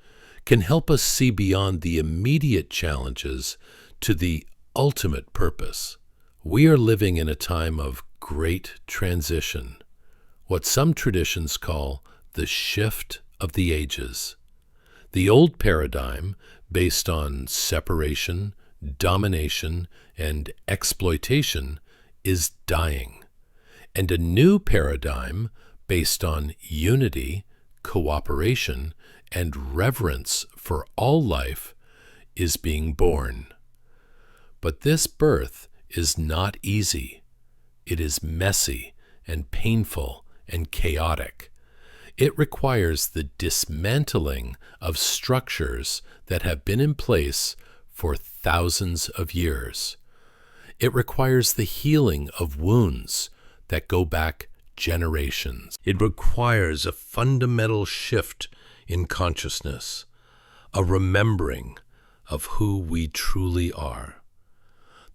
can help us see beyond the immediate challenges to the ultimate purpose. We are living in a time of great transition, what some traditions call the shift of the ages. The old paradigm, based on separation, domination, and exploitation, is dying, and a new paradigm based on unity, cooperation, and reverence for all life is being born. But this birth is not easy. It is messy and painful and chaotic. It requires the dismantling of structures that have been in place for thousands of years. It requires the healing of wounds that go back generations. It requires a fundamental shift in consciousness, a remembering of who we truly are.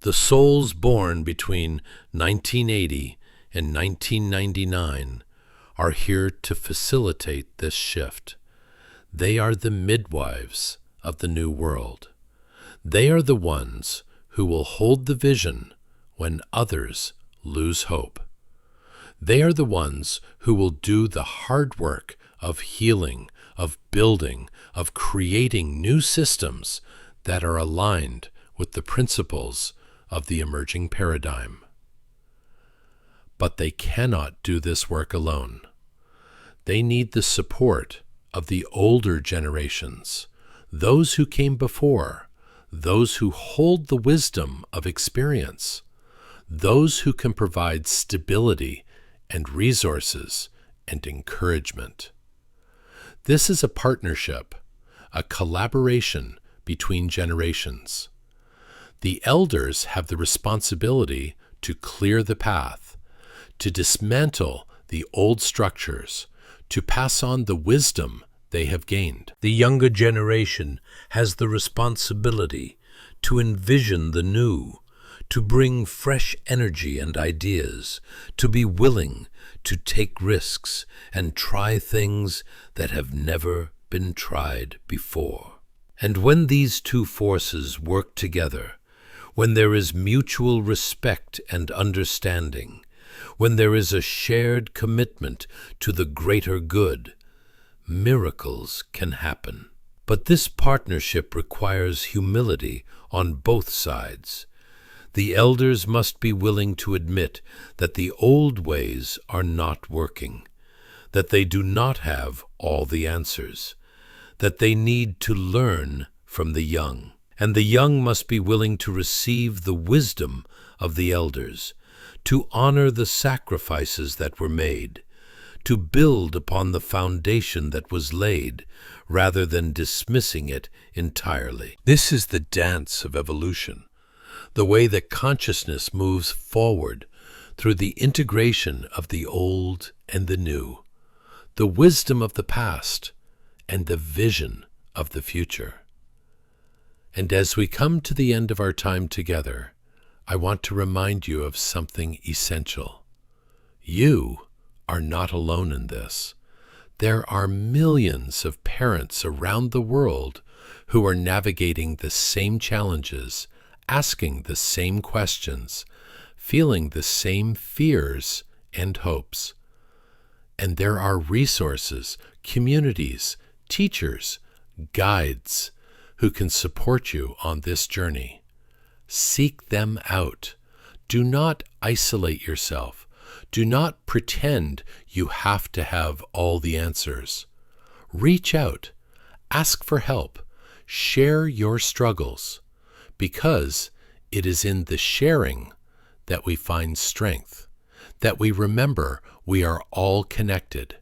The souls born between 1980 and 1999 are here to facilitate this shift. They are the midwives of the new world. They are the ones who will hold the vision when others lose hope. They are the ones who will do the hard work of healing, of building, of creating new systems that are aligned with the principles of the emerging paradigm. But they cannot do this work alone. They need the support of the older generations, those who came before, those who hold the wisdom of experience, those who can provide stability and resources and encouragement. This is a partnership, a collaboration between generations. The elders have the responsibility to clear the path, to dismantle the old structures, to pass on the wisdom they have gained. The younger generation has the responsibility to envision the new, to bring fresh energy and ideas, to be willing to take risks and try things that have never been tried before. And when these two forces work together, when there is mutual respect and understanding, when there is a shared commitment to the greater good, miracles can happen. But this partnership requires humility on both sides. The elders must be willing to admit that the old ways are not working, that they do not have all the answers, that they need to learn from the young. And the young must be willing to receive the wisdom of the elders, to honor the sacrifices that were made, to build upon the foundation that was laid, rather than dismissing it entirely. This is the dance of evolution, the way that consciousness moves forward through the integration of the old and the new, the wisdom of the past and the vision of the future. And as we come to the end of our time together, I want to remind you of something essential. You are not alone in this. There are millions of parents around the world who are navigating the same challenges, asking the same questions, feeling the same fears and hopes. And there are resources, communities, teachers, guides, who can support you on this journey. Seek them out. Do not isolate yourself. Do not pretend you have to have all the answers. Reach out. Ask for help. Share your struggles, because it is in the sharing that we find strength, that we remember we are all connected,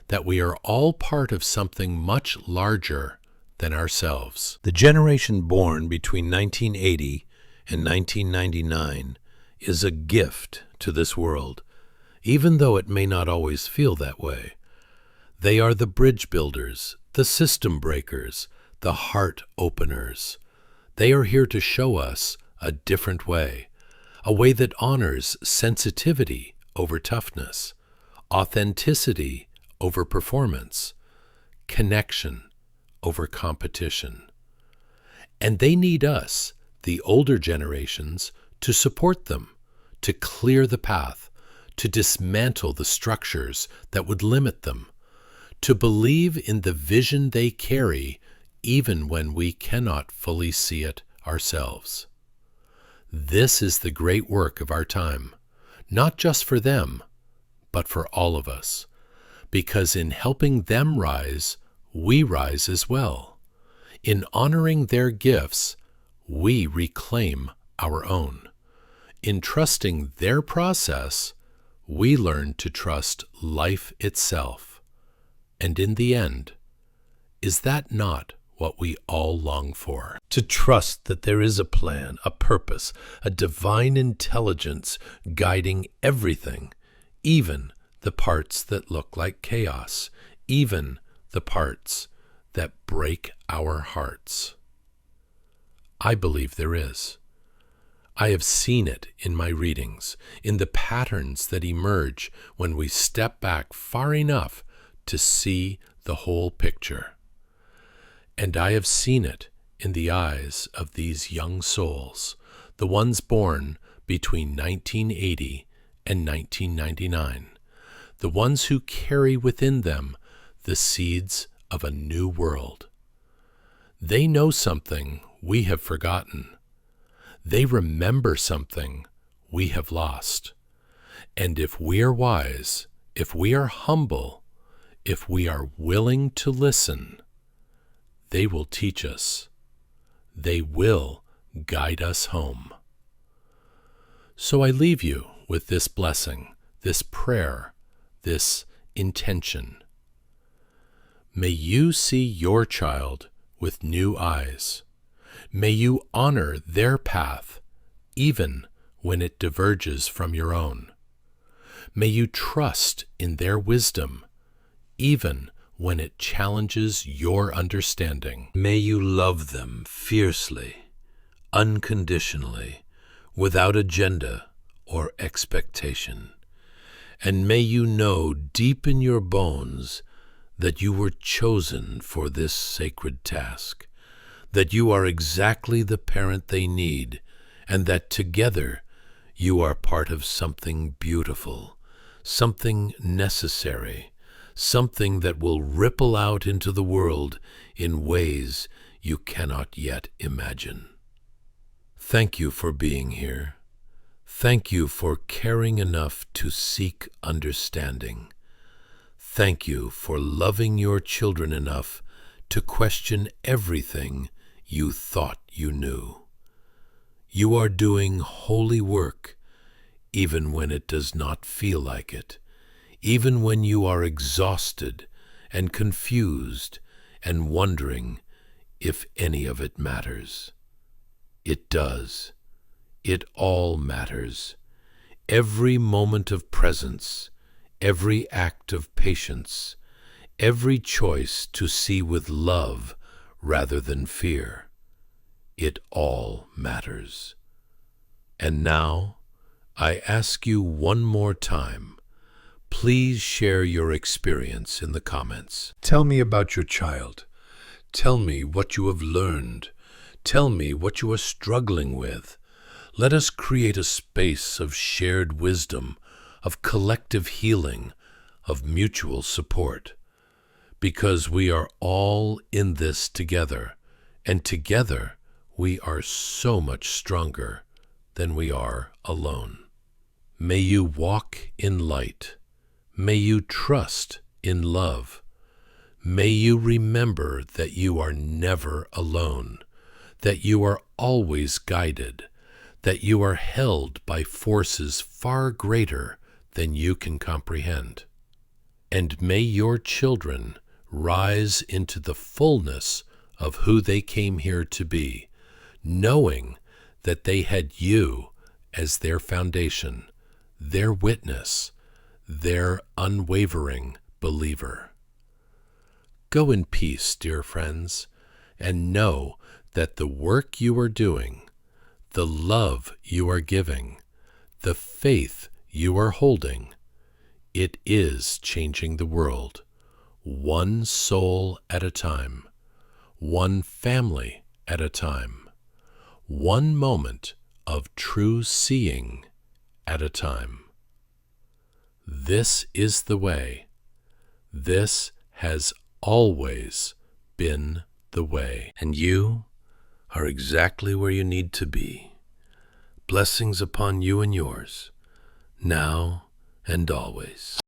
that we are all part of something much larger than ourselves. The generation born between 1980 in 1999 is a gift to this world, even though it may not always feel that way. They are the bridge builders, the system breakers, the heart openers. They are here to show us a different way, a way that honors sensitivity over toughness, authenticity over performance, connection over competition. And they need us, the older generations, to support them, to clear the path, to dismantle the structures that would limit them, to believe in the vision they carry even when we cannot fully see it ourselves. This is the great work of our time, not just for them, but for all of us, because in helping them rise, we rise as well. In honoring their gifts, we reclaim our own. In trusting their process, we learn to trust life itself. And in the end, is that not what we all long for? To trust that there is a plan, a purpose, a divine intelligence guiding everything, even the parts that look like chaos, even the parts that break our hearts. I believe there is. I have seen it in my readings, in the patterns that emerge when we step back far enough to see the whole picture. And I have seen it in the eyes of these young souls, the ones born between 1980 and 1999, the ones who carry within them the seeds of a new world. They know something we have forgotten. They remember something we have lost. And if we are wise, if we are humble, if we are willing to listen, they will teach us. They will guide us home. So I leave you with this blessing, this prayer, this intention. May you see your child with new eyes. May you honor their path, even when it diverges from your own. May you trust in their wisdom, even when it challenges your understanding. May you love them fiercely, unconditionally, without agenda or expectation. And may you know deep in your bones that you were chosen for this sacred task, that you are exactly the parent they need, and that together you are part of something beautiful, something necessary, something that will ripple out into the world in ways you cannot yet imagine. Thank you for being here. Thank you for caring enough to seek understanding. Thank you for loving your children enough to question everything you thought you knew. You are doing holy work, even when it does not feel like it, even when you are exhausted and confused and wondering if any of it matters. It does. It all matters. Every moment of presence, every act of patience, every choice to see with love rather than fear. It all matters. And now, I ask you one more time, please share your experience in the comments. Tell me about your child. Tell me what you have learned. Tell me what you are struggling with. Let us create a space of shared wisdom, of collective healing, of mutual support. Because we are all in this together, and together we are so much stronger than we are alone. May you walk in light. May you trust in love. May you remember that you are never alone, that you are always guided, that you are held by forces far greater than you can comprehend. And may your children rise into the fullness of who they came here to be, knowing that they had you as their foundation, their witness, their unwavering believer. Go in peace, dear friends, and know that the work you are doing, the love you are giving, the faith you are holding, it is changing the world, one soul at a time, one family at a time, one moment of true seeing at a time. This is the way. This has always been the way. And you are exactly where you need to be. Blessings upon you and yours, now and always.